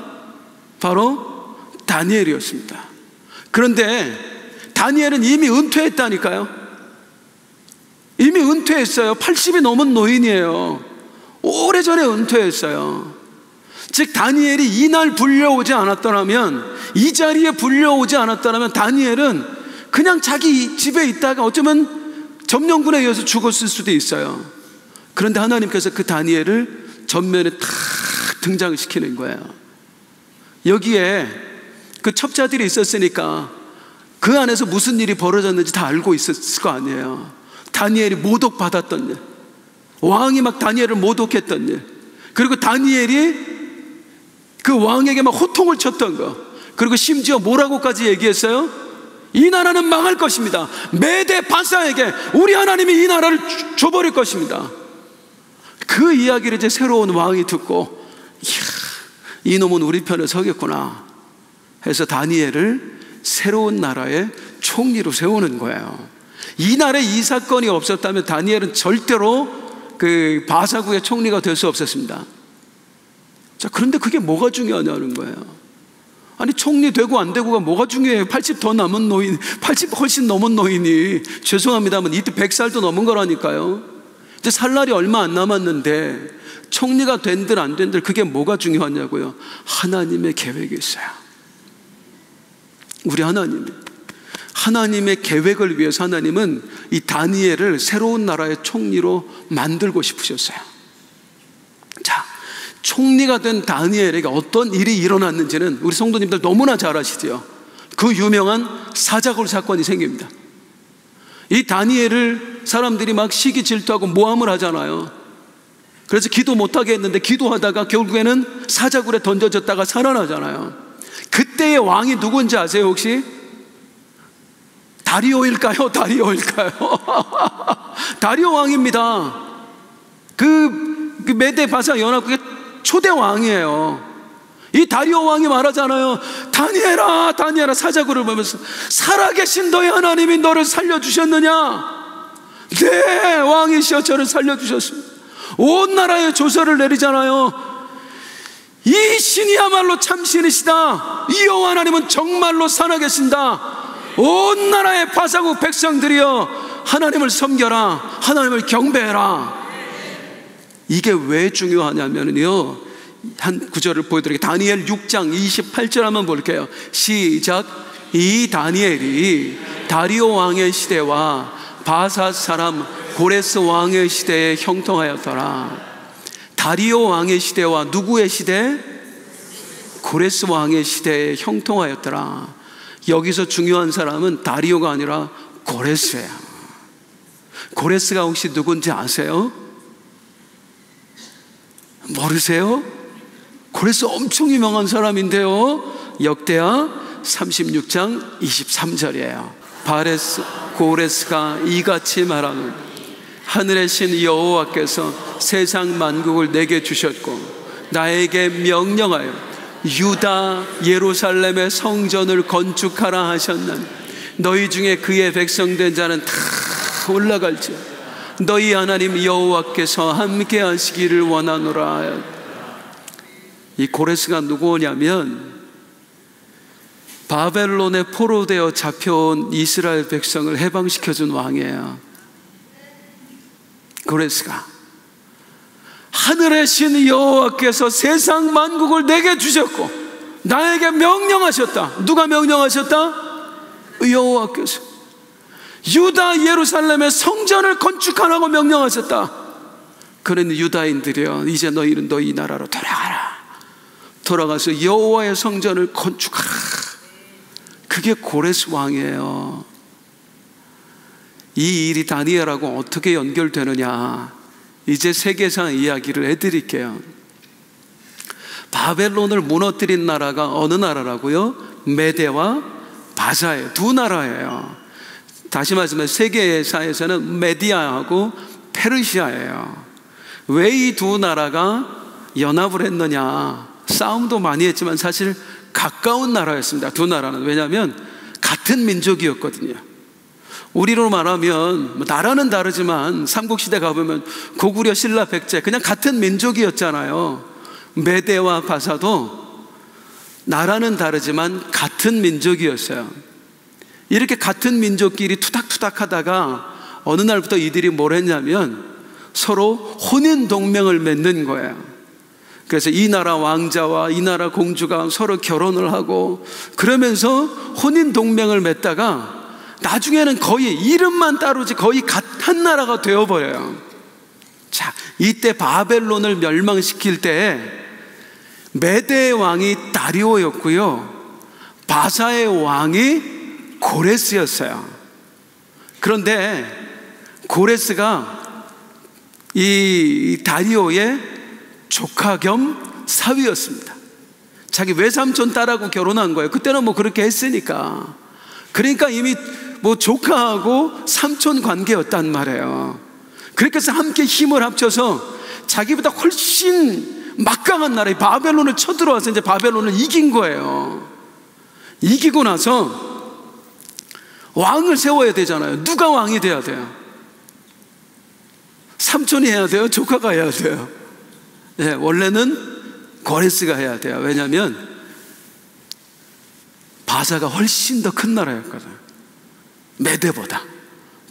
Speaker 1: 바로 다니엘이었습니다. 그런데 다니엘은 이미 은퇴했다니까요. 이미 은퇴했어요. 80이 넘은 노인이에요. 오래전에 은퇴했어요. 즉 다니엘이 이날 불려오지 않았더라면, 이 자리에 불려오지 않았더라면 다니엘은 그냥 자기 집에 있다가 어쩌면 점령군에 의해서 죽었을 수도 있어요. 그런데 하나님께서 그 다니엘을 전면에 탁 등장시키는 거예요. 여기에 그 첩자들이 있었으니까 그 안에서 무슨 일이 벌어졌는지 다 알고 있었을 거 아니에요. 다니엘이 모독받았던 일, 왕이 막 다니엘을 모독했던 일, 그리고 다니엘이 그 왕에게 막 호통을 쳤던 거, 그리고 심지어 뭐라고까지 얘기했어요? 이 나라는 망할 것입니다. 메대 바사에게 우리 하나님이 이 나라를 줘버릴 것입니다. 그 이야기를 이제 새로운 왕이 듣고, 이야, 이놈은 우리 편에 서겠구나 해서 다니엘을 새로운 나라의 총리로 세우는 거예요. 이날에 이 사건이 없었다면 다니엘은 절대로 그 바사국의 총리가 될 수 없었습니다. 자, 그런데 그게 뭐가 중요하냐는 거예요. 아니, 총리 되고 안 되고가 뭐가 중요해요? 80 더 남은 노인, 80 훨씬 넘은 노인이, 죄송합니다만 이때 100살도 넘은 거라니까요. 이제 살 날이 얼마 안 남았는데 총리가 된들 안 된들 그게 뭐가 중요하냐고요. 하나님의 계획이 있어요. 우리 하나님의 계획을 위해서 하나님은 이 다니엘을 새로운 나라의 총리로 만들고 싶으셨어요. 자, 총리가 된 다니엘에게 어떤 일이 일어났는지는 우리 성도님들 너무나 잘 아시죠. 그 유명한 사자굴 사건이 생깁니다. 이 다니엘을 사람들이 막 시기 질투하고 모함을 하잖아요. 그래서 기도 못하게 했는데 기도하다가 결국에는 사자굴에 던져졌다가 살아나잖아요. 그때의 왕이 누군지 아세요 혹시? 다리오일까요? 다리오 왕입니다. 그 메대 바사 연합국의 초대 왕이에요. 이 다리오 왕이 말하잖아요. 다니엘아, 사자굴을 보면서 살아계신 너의 하나님이 너를 살려주셨느냐? 네, 왕이시여 저를 살려주셨습니다. 온 나라에 조서를 내리잖아요. 이 신이야말로 참 신이시다. 이 여호와 하나님은 정말로 살아계신다. 온 나라의 바사국 백성들이여 하나님을 섬겨라. 하나님을 경배해라. 이게 왜 중요하냐면요, 한 구절을 보여드릴게요. 다니엘 6장 28절 한번 볼게요. 시작. 이 다니엘이 다리오 왕의 시대와 바사 사람 고레스 왕의 시대에 형통하였더라. 다리오 왕의 시대와 누구의 시대? 고레스 왕의 시대에 형통하였더라. 여기서 중요한 사람은 다리오가 아니라 고레스예요. 고레스가 혹시 누군지 아세요? 모르세요? 고레스 엄청 유명한 사람인데요, 역대하 36장 23절이에요 바레스 고레스가 이같이 말하는 하늘의 신 여호와께서 세상 만국을 내게 주셨고 나에게 명령하여 유다 예루살렘의 성전을 건축하라 하셨나니 너희 중에 그의 백성된 자는 다 올라갈지 너희 하나님 여호와께서 함께 하시기를 원하노라. 이 고레스가 누구냐면 바벨론에 포로되어 잡혀온 이스라엘 백성을 해방시켜준 왕이에요. 고레스가 하늘의 신 여호와께서 세상 만국을 내게 주셨고 나에게 명령하셨다. 누가 명령하셨다? 여호와께서 유다 예루살렘의 성전을 건축하라고 명령하셨다. 그러니 유다인들이여 이제 너희는 너희 나라로 돌아가라. 돌아가서 여호와의 성전을 건축하라. 그게 고레스 왕이에요. 이 일이 다니엘하고 어떻게 연결되느냐, 이제 세계사 이야기를 해드릴게요. 바벨론을 무너뜨린 나라가 어느 나라라고요? 메대와 바사예요. 두 나라예요. 다시 말하면 세계사에서는 메디아하고 페르시아예요. 왜 이 두 나라가 연합을 했느냐, 싸움도 많이 했지만 사실 가까운 나라였습니다. 두 나라는. 왜냐하면 같은 민족이었거든요. 우리로 말하면 나라는 다르지만 삼국시대 가보면 고구려 신라 백제 그냥 같은 민족이었잖아요. 메대와 바사도 나라는 다르지만 같은 민족이었어요. 이렇게 같은 민족끼리 투닥투닥 하다가 어느 날부터 이들이 뭘 했냐면 서로 혼인 동맹을 맺는 거예요. 그래서 이 나라 왕자와 이 나라 공주가 서로 결혼을 하고 그러면서 혼인 동맹을 맺다가 나중에는 거의 이름만 따르지 거의 한 나라가 되어버려요. 자, 이때 바벨론을 멸망시킬 때 메대의 왕이 다리오였고요, 바사의 왕이 고레스였어요. 그런데 고레스가 이 다리오의 조카 겸 사위였습니다. 자기 외삼촌 딸하고 결혼한 거예요. 그때는 뭐 그렇게 했으니까. 그러니까 이미 뭐 조카하고 삼촌 관계였단 말이에요. 그렇게 해서 함께 힘을 합쳐서 자기보다 훨씬 막강한 나라의 바벨론을 쳐들어와서 이제 바벨론을 이긴 거예요. 이기고 나서 왕을 세워야 되잖아요. 누가 왕이 돼야 돼요? 삼촌이 해야 돼요? 조카가 해야 돼요? 네, 원래는 고레스가 해야 돼요. 왜냐하면 바사가 훨씬 더 큰 나라였거든요. 메대보다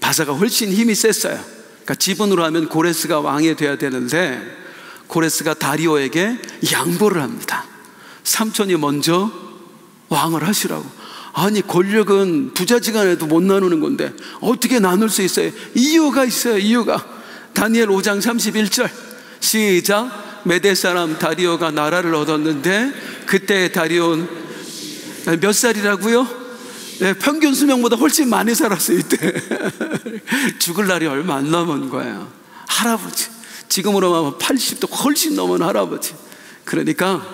Speaker 1: 바사가 훨씬 힘이 셌어요. 그러니까 지분으로 하면 고레스가 왕이 돼야 되는데 고레스가 다리오에게 양보를 합니다. 삼촌이 먼저 왕을 하시라고. 아니, 권력은 부자지간에도 못 나누는 건데 어떻게 나눌 수 있어요? 이유가 있어요. 이유가. 다니엘 5장 31절 시작. 메대 사람 다리오가 나라를 얻었는데 그때 다리오는 몇 살이라고요? 네, 평균 수명보다 훨씬 많이 살았어요. 이때 죽을 날이 얼마 안 남은 거예요. 할아버지, 지금으로 하면 80도 훨씬 넘은 할아버지. 그러니까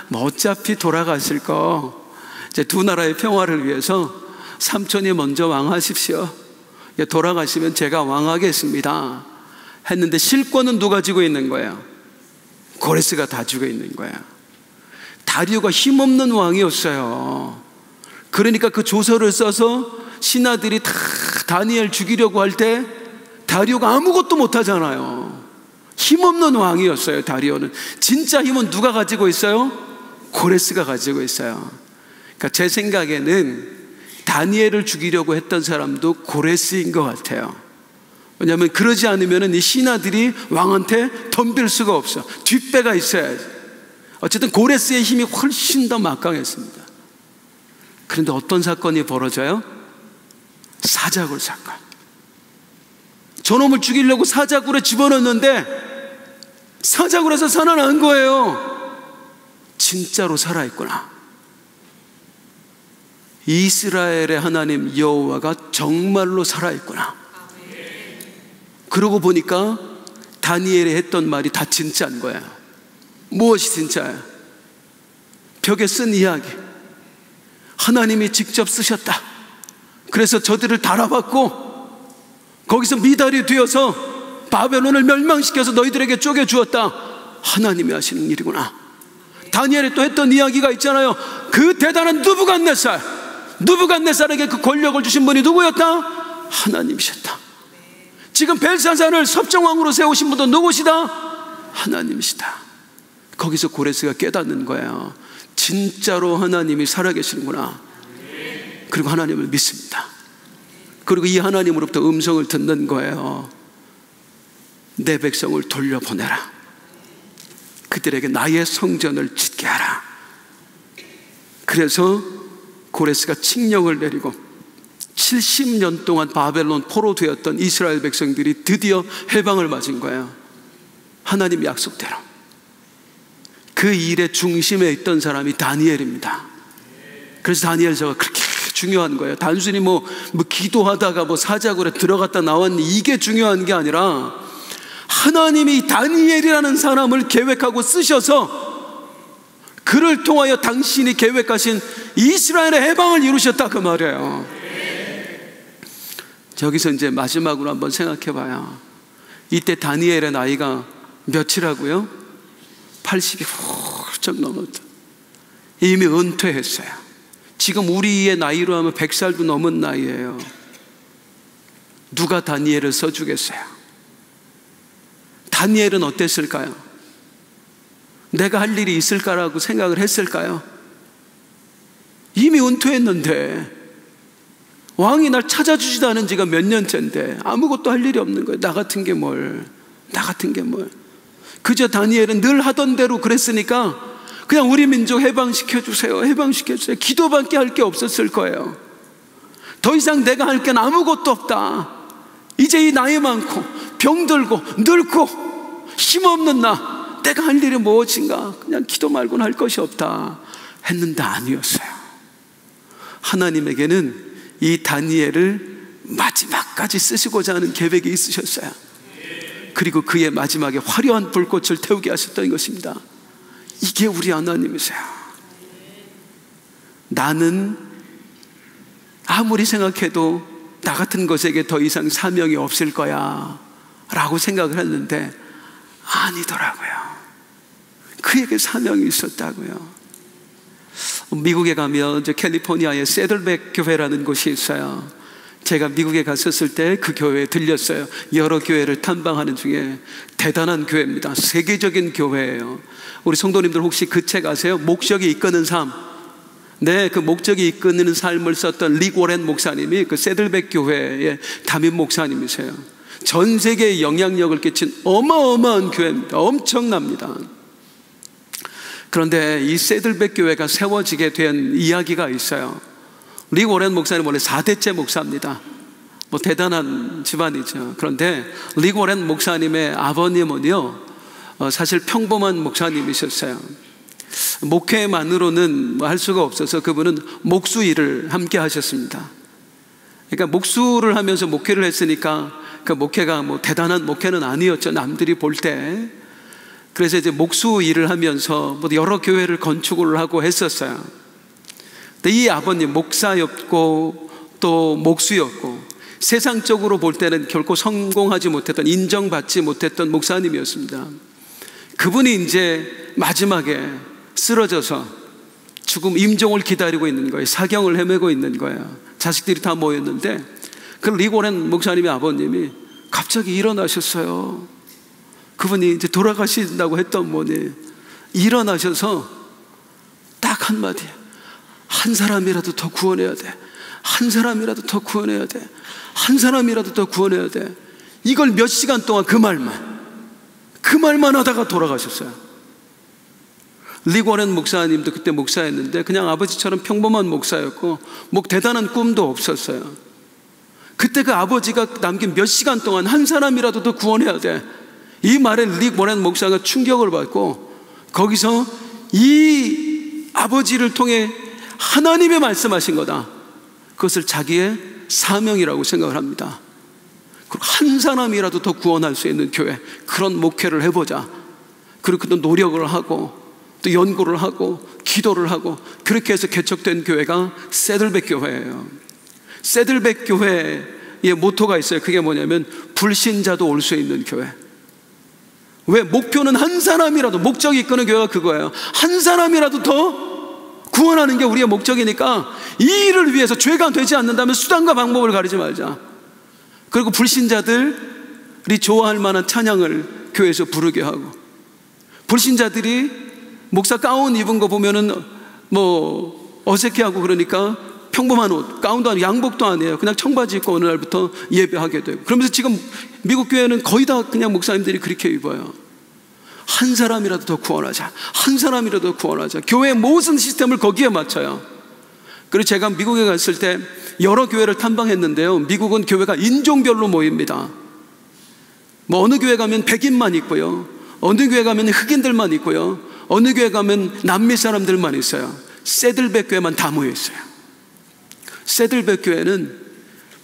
Speaker 1: 뭐 어차피 돌아가실 거 이제 두 나라의 평화를 위해서 삼촌이 먼저 왕하십시오. 돌아가시면 제가 왕하겠습니다 했는데 실권은 누가 쥐고 있는 거예요? 고레스가 다 쥐고 있는 거예요. 다리오가 힘없는 왕이었어요. 그러니까 그 조서를 써서 신하들이 다 다니엘 죽이려고 할 때 다리오가 아무것도 못하잖아요. 힘없는 왕이었어요. 다리오는. 진짜 힘은 누가 가지고 있어요? 고레스가 가지고 있어요. 그러니까 제 생각에는 다니엘을 죽이려고 했던 사람도 고레스인 것 같아요. 왜냐하면 그러지 않으면 이 신하들이 왕한테 덤빌 수가 없어. 뒷배가 있어야지. 어쨌든 고레스의 힘이 훨씬 더 막강했습니다. 그런데 어떤 사건이 벌어져요? 사자굴 사건. 저놈을 죽이려고 사자굴에 집어넣었는데 사자굴에서 살아난 거예요. 진짜로 살아있구나. 이스라엘의 하나님 여호와가 정말로 살아있구나. 그러고 보니까 다니엘이 했던 말이 다 진짜인 거예요. 무엇이 진짜예요? 벽에 쓴 이야기. 하나님이 직접 쓰셨다. 그래서 저들을 달아받고 거기서 미달이 되어서 바벨론을 멸망시켜서 너희들에게 쪼개주었다. 하나님이 하시는 일이구나. 다니엘이 또 했던 이야기가 있잖아요. 그 대단한 느부갓네살에게 그 권력을 주신 분이 누구였다? 하나님이셨다. 지금 벨사살을 섭정왕으로 세우신 분도 누구시다? 하나님이시다. 거기서 고레스가 깨닫는 거예요. 진짜로 하나님이 살아계시는구나. 그리고 하나님을 믿습니다. 그리고 이 하나님으로부터 음성을 듣는 거예요. 내 백성을 돌려보내라. 그들에게 나의 성전을 짓게 하라. 그래서 고레스가 칙령을 내리고 70년 동안 바벨론 포로되었던 이스라엘 백성들이 드디어 해방을 맞은 거예요. 하나님 약속대로. 그 일의 중심에 있던 사람이 다니엘입니다. 그래서 다니엘서가 그렇게 중요한 거예요. 단순히 뭐 기도하다가 사자굴에 들어갔다 나왔니 이게 중요한 게 아니라 하나님이 다니엘이라는 사람을 계획하고 쓰셔서 그를 통하여 당신이 계획하신 이스라엘의 해방을 이루셨다 그 말이에요. 저기서 이제 마지막으로 한번 생각해 봐요. 이때 다니엘의 나이가 몇이라고요? 80이 훌쩍 넘었다. 이미 은퇴했어요. 지금 우리의 나이로 하면 100살도 넘은 나이예요. 누가 다니엘을 써주겠어요? 다니엘은 어땠을까요? 내가 할 일이 있을까라고 생각을 했을까요? 이미 은퇴했는데 왕이 날 찾아주지도 않은 지가 몇 년째인데 아무것도 할 일이 없는 거예요. 나 같은 게 뭘. 그저 다니엘은 늘 하던 대로 그랬으니까 그냥 우리 민족 해방시켜주세요. 기도밖에 할 게 없었을 거예요. 더 이상 내가 할 게 아무것도 없다. 이제 이 나이 많고 병들고 늙고 힘없는 나, 내가 할 일이 무엇인가? 그냥 기도 말고는 할 것이 없다 했는데 아니었어요. 하나님에게는 이 다니엘을 마지막까지 쓰시고자 하는 계획이 있으셨어요. 그리고 그의 마지막에 화려한 불꽃을 태우게 하셨던 것입니다. 이게 우리 하나님이세요. 나는 아무리 생각해도 나 같은 것에게 더 이상 사명이 없을 거야 라고 생각을 했는데 아니더라고요. 그에게 사명이 있었다고요. 미국에 가면 캘리포니아에 세들백 교회라는 곳이 있어요. 제가 미국에 갔었을 때 그 교회에 들렸어요. 여러 교회를 탐방하는 중에 대단한 교회입니다. 세계적인 교회예요. 우리 성도님들 혹시 그 책 아세요? 목적이 이끄는 삶. 네, 그 목적이 이끄는 삶을 썼던 릭 워렌 목사님이 그 세들백 교회의 담임 목사님이세요. 전 세계에 영향력을 끼친 어마어마한 교회입니다. 엄청납니다. 그런데 이 세들백 교회가 세워지게 된 이야기가 있어요. 릭 워렌 목사님 원래 4대째 목사입니다. 대단한 집안이죠. 그런데 릭 워렌 목사님의 아버님은요, 사실 평범한 목사님이셨어요. 목회만으로는 할 수가 없어서 그분은 목수 일을 함께 하셨습니다. 그러니까 목수를 하면서 목회를 했으니까 그 목회가 대단한 목회는 아니었죠. 남들이 볼 때. 그래서 이제 목수 일을 하면서 여러 교회를 건축을 하고 했었어요. 근데 이 아버님 목사였고 또 목수였고 세상적으로 볼 때는 결코 성공하지 못했던, 인정받지 못했던 목사님이었습니다. 그분이 이제 마지막에 쓰러져서 죽음 임종을 기다리고 있는 거예요. 사경을 헤매고 있는 거예요. 자식들이 다 모였는데 그 릭 워렌 목사님의 아버님이 갑자기 일어나셨어요. 그분이 이제 돌아가신다고 했던 분이 일어나셔서 딱 한마디, 한 사람이라도 더 구원해야 돼, 한 사람이라도 더 구원해야 돼, 한 사람이라도 더 구원해야 돼. 이걸 몇 시간 동안 그 말만 하다가 돌아가셨어요. 릭 워렌 목사님도 그때 목사였는데 그냥 아버지처럼 평범한 목사였고 뭐 대단한 꿈도 없었어요. 그때 그 아버지가 남긴 몇 시간 동안 한 사람이라도 더 구원해야 돼, 이 말에 릭 워렌 목사가 충격을 받고 거기서 이 아버지를 통해 하나님의 말씀하신 거다, 그것을 자기의 사명이라고 생각을 합니다. 그리고 한 사람이라도 더 구원할 수 있는 교회, 그런 목회를 해보자. 그리고 또 노력을 하고 또 연구를 하고 기도를 하고 그렇게 해서 개척된 교회가 새들백 교회예요. 새들백 교회의 모토가 있어요. 그게 뭐냐면 불신자도 올 수 있는 교회. 왜? 목표는 한 사람이라도, 목적이 이끄는 교회가 그거예요. 한 사람이라도 더 구원하는 게 우리의 목적이니까 이 일을 위해서 죄가 되지 않는다면 수단과 방법을 가리지 말자. 그리고 불신자들이 좋아할 만한 찬양을 교회에서 부르게 하고, 불신자들이 목사 가운 입은 거 보면은 뭐 어색해하고 그러니까 평범한 옷, 가운도 아니고 양복도 아니에요. 그냥 청바지 입고 어느 날부터 예배하게 되고, 그러면서 지금 미국 교회는 거의 다 그냥 목사님들이 그렇게 입어요. 한 사람이라도 더 구원하자, 한 사람이라도 더 구원하자. 교회의 모든 시스템을 거기에 맞춰요. 그리고 제가 미국에 갔을 때 여러 교회를 탐방했는데요, 미국은 교회가 인종별로 모입니다. 뭐 어느 교회 가면 백인만 있고요, 어느 교회 가면 흑인들만 있고요, 어느 교회 가면 남미 사람들만 있어요. 새들백 교회만 다 모여 있어요. 새들백 교회는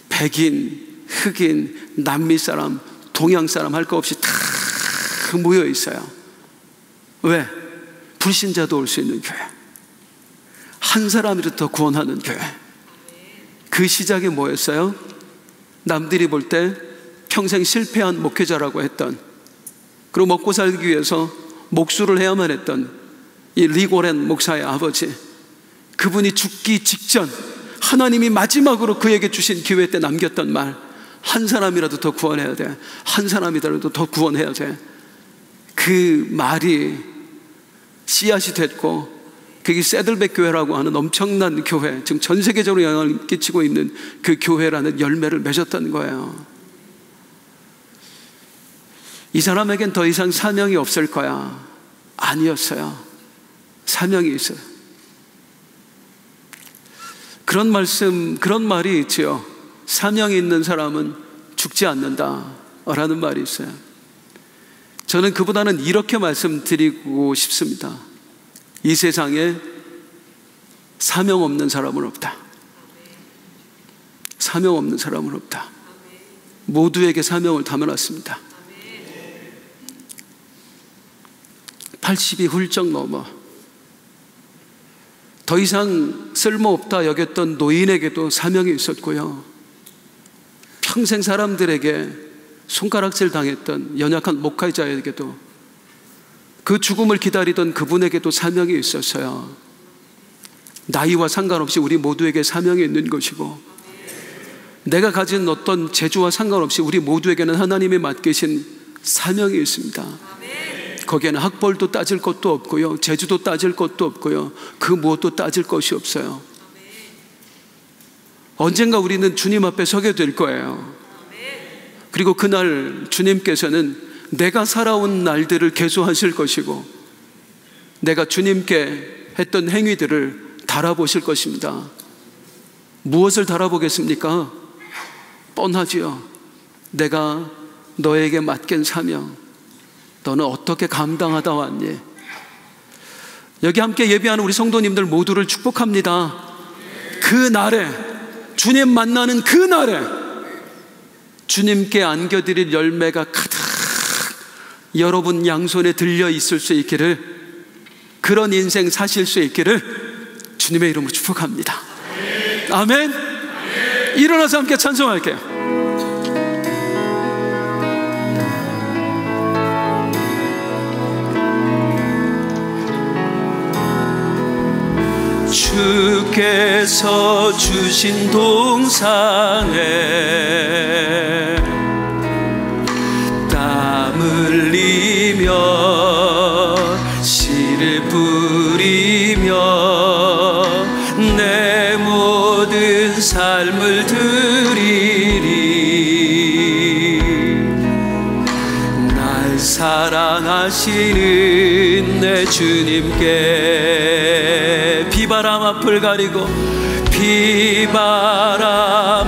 Speaker 1: 백인, 흑인, 남미 사람, 동양 사람 할 거 없이 다 모여 있어요. 왜? 불신자도 올 수 있는 교회, 한 사람이라도 더 구원하는 교회. 그 시작이 뭐였어요? 남들이 볼 때 평생 실패한 목회자라고 했던, 그리고 먹고 살기 위해서 목수를 해야만 했던 이 릭 워렌 목사의 아버지, 그분이 죽기 직전 하나님이 마지막으로 그에게 주신 기회 때 남겼던 말, 한 사람이라도 더 구원해야 돼, 한 사람이라도 더 구원해야 돼. 그 말이 씨앗이 됐고, 그게 새들백 교회라고 하는 엄청난 교회, 지금 전 세계적으로 영향을 끼치고 있는 그 교회라는 열매를 맺었던 거예요. 이 사람에겐 더 이상 사명이 없을 거야. 아니었어요. 사명이 있어요. 그런 말씀, 그런 말이 있죠. 사명이 있는 사람은 죽지 않는다 라는 말이 있어요. 저는 그보다는 이렇게 말씀드리고 싶습니다. 이 세상에 사명 없는 사람은 없다. 사명 없는 사람은 없다. 모두에게 사명을 담아놨습니다. 80이 훌쩍 넘어 더 이상 쓸모없다 여겼던 노인에게도 사명이 있었고요, 평생 사람들에게 손가락질 당했던 연약한 목회자에게도, 그 죽음을 기다리던 그분에게도 사명이 있었어요. 나이와 상관없이 우리 모두에게 사명이 있는 것이고, 내가 가진 어떤 재주와 상관없이 우리 모두에게는 하나님이 맡기신 사명이 있습니다. 거기에는 학벌도 따질 것도 없고요, 재주도 따질 것도 없고요, 그 무엇도 따질 것이 없어요. 언젠가 우리는 주님 앞에 서게 될 거예요. 그리고 그날 주님께서는 내가 살아온 날들을 계수하실 것이고, 내가 주님께 했던 행위들을 달아보실 것입니다. 무엇을 달아보겠습니까? 뻔하지요. 내가 너에게 맡긴 사명, 너는 어떻게 감당하다 왔니? 여기 함께 예배하는 우리 성도님들 모두를 축복합니다. 그 날에, 주님 만나는 그 날에 주님께 안겨드릴 열매가 가득 여러분 양손에 들려 있을 수 있기를, 그런 인생 사실 수 있기를 주님의 이름으로 축복합니다. 아멘. 일어나서 함께 찬송할게요. 주께서 주신 동산에 사랑하시는 내 주님께 비바람 앞을 가리고 비바람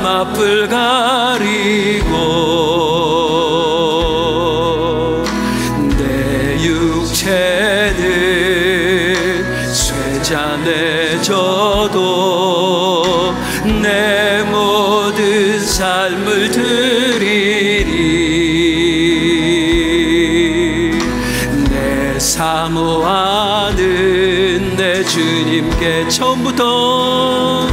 Speaker 1: 앞을 가리고 내 육체는 쇠잔해져도 내 모든 삶을 드리리 내 사모하는 내 주님께 처음부터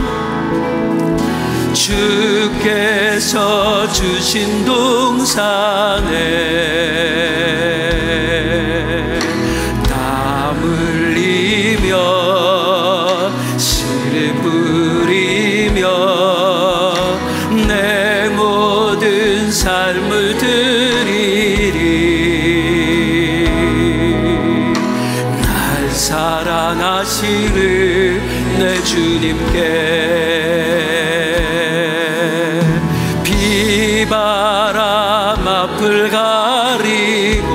Speaker 1: 주께서 주신 동산에 땀 흘리며 씨를 뿌리며 내 모든 삶을 드리리 날 사랑하시는 내 주님께 비바람 앞을 가리고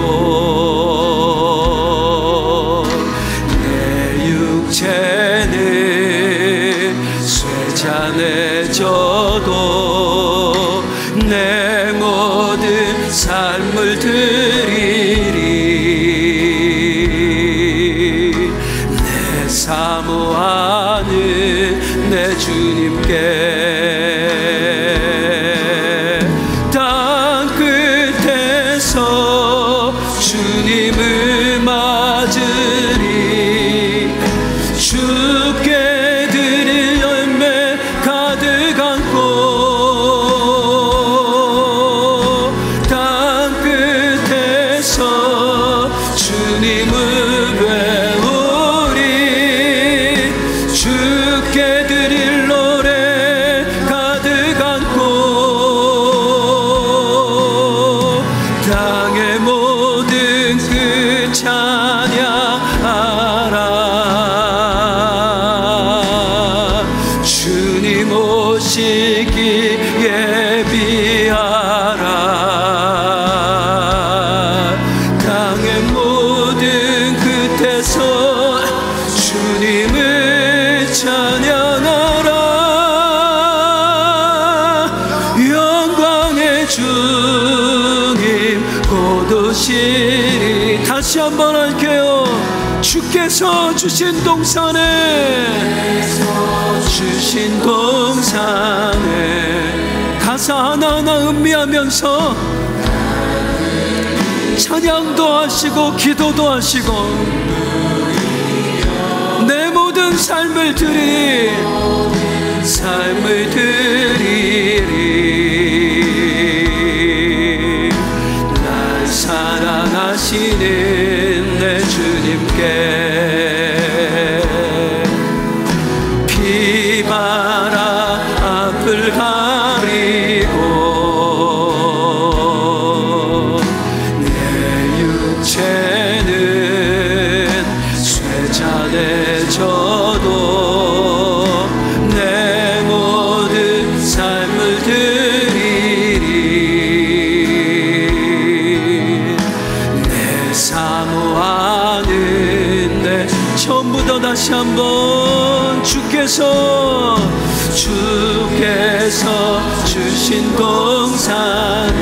Speaker 1: 내 육체는 쇠잔해져도 내 모든 삶을 드리리 내 사모하는 내 주님께 주님을 맞으리 주께 드릴 열매 가득 안고 땅 끝에서 주님을 배우리 주께 드릴 노래 가득 안고 땅의 모든 그 찬양하라 주님 오시기 예비하라 땅의 모든 끝에서 주님을 찬양하라 영광의 주님 곧 오시리 다시 한번 할게요 주께서 주신 동산에 가사 하나하나 음미하면서 찬양도 하시고 기도도 하시고 내 모든 삶을 드리리 날 사랑하시는 내 주님께 비바람 앞을 가리고 내 육체는 쇠잔해져도 내 모든 삶을 드리리 내 사모하는 내 처음부터 다시 한번 주께서 주신 동산에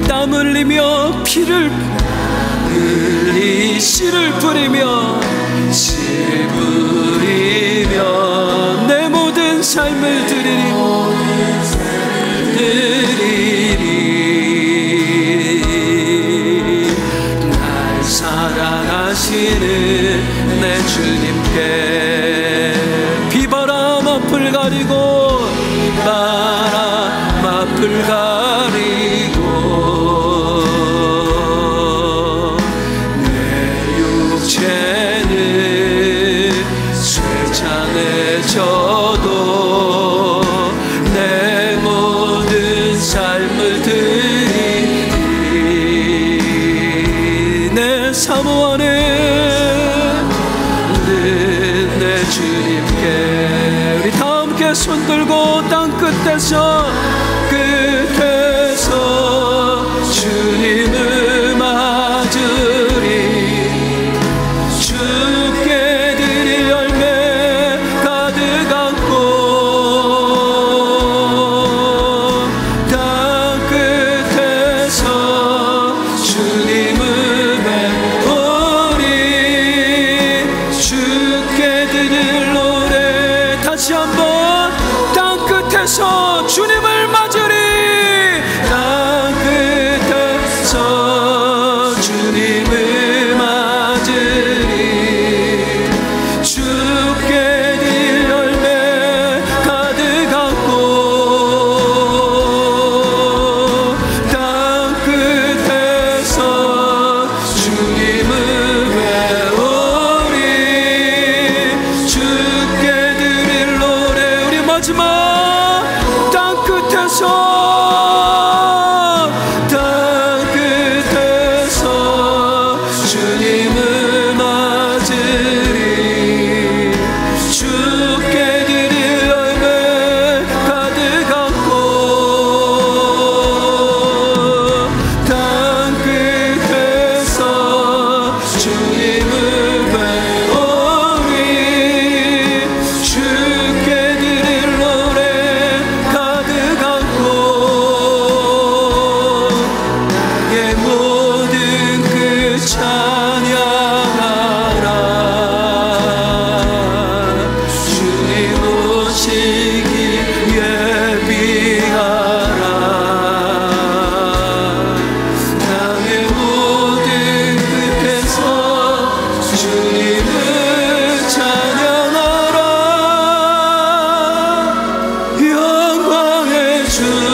Speaker 1: 땀 흘리며 피를 흘리 씨를 뿌리며 내 모든 삶을 드리리 날 사랑하시는 내 주님께 비바람 앞을 가리고 바람 앞을 가리고 내 육체는 쇠잔해져도 내 모든 삶을 드리리 내 사모하는 내 주님께 우리 다 함께 손 들고 땅 끝에서 주님을 맞으 주님을 맞으리. 땅 끝에서 주님을 맞으리. 주께 드릴 열매 가득 안고 땅 끝에서 주님을 외우리. 주께 드릴 노래. 우리 마지막 땅 끝에서 주님을 맞으리. 주께 드릴 열매 가득 안고 땅 끝에서 주님을 외우리. 주께 드릴 노래 가득 안고 나의 모든 그 찬양하라. 주님 오시기 예비하라. 나의 모든 끝에서 주님을 찬양하라. 영광의 주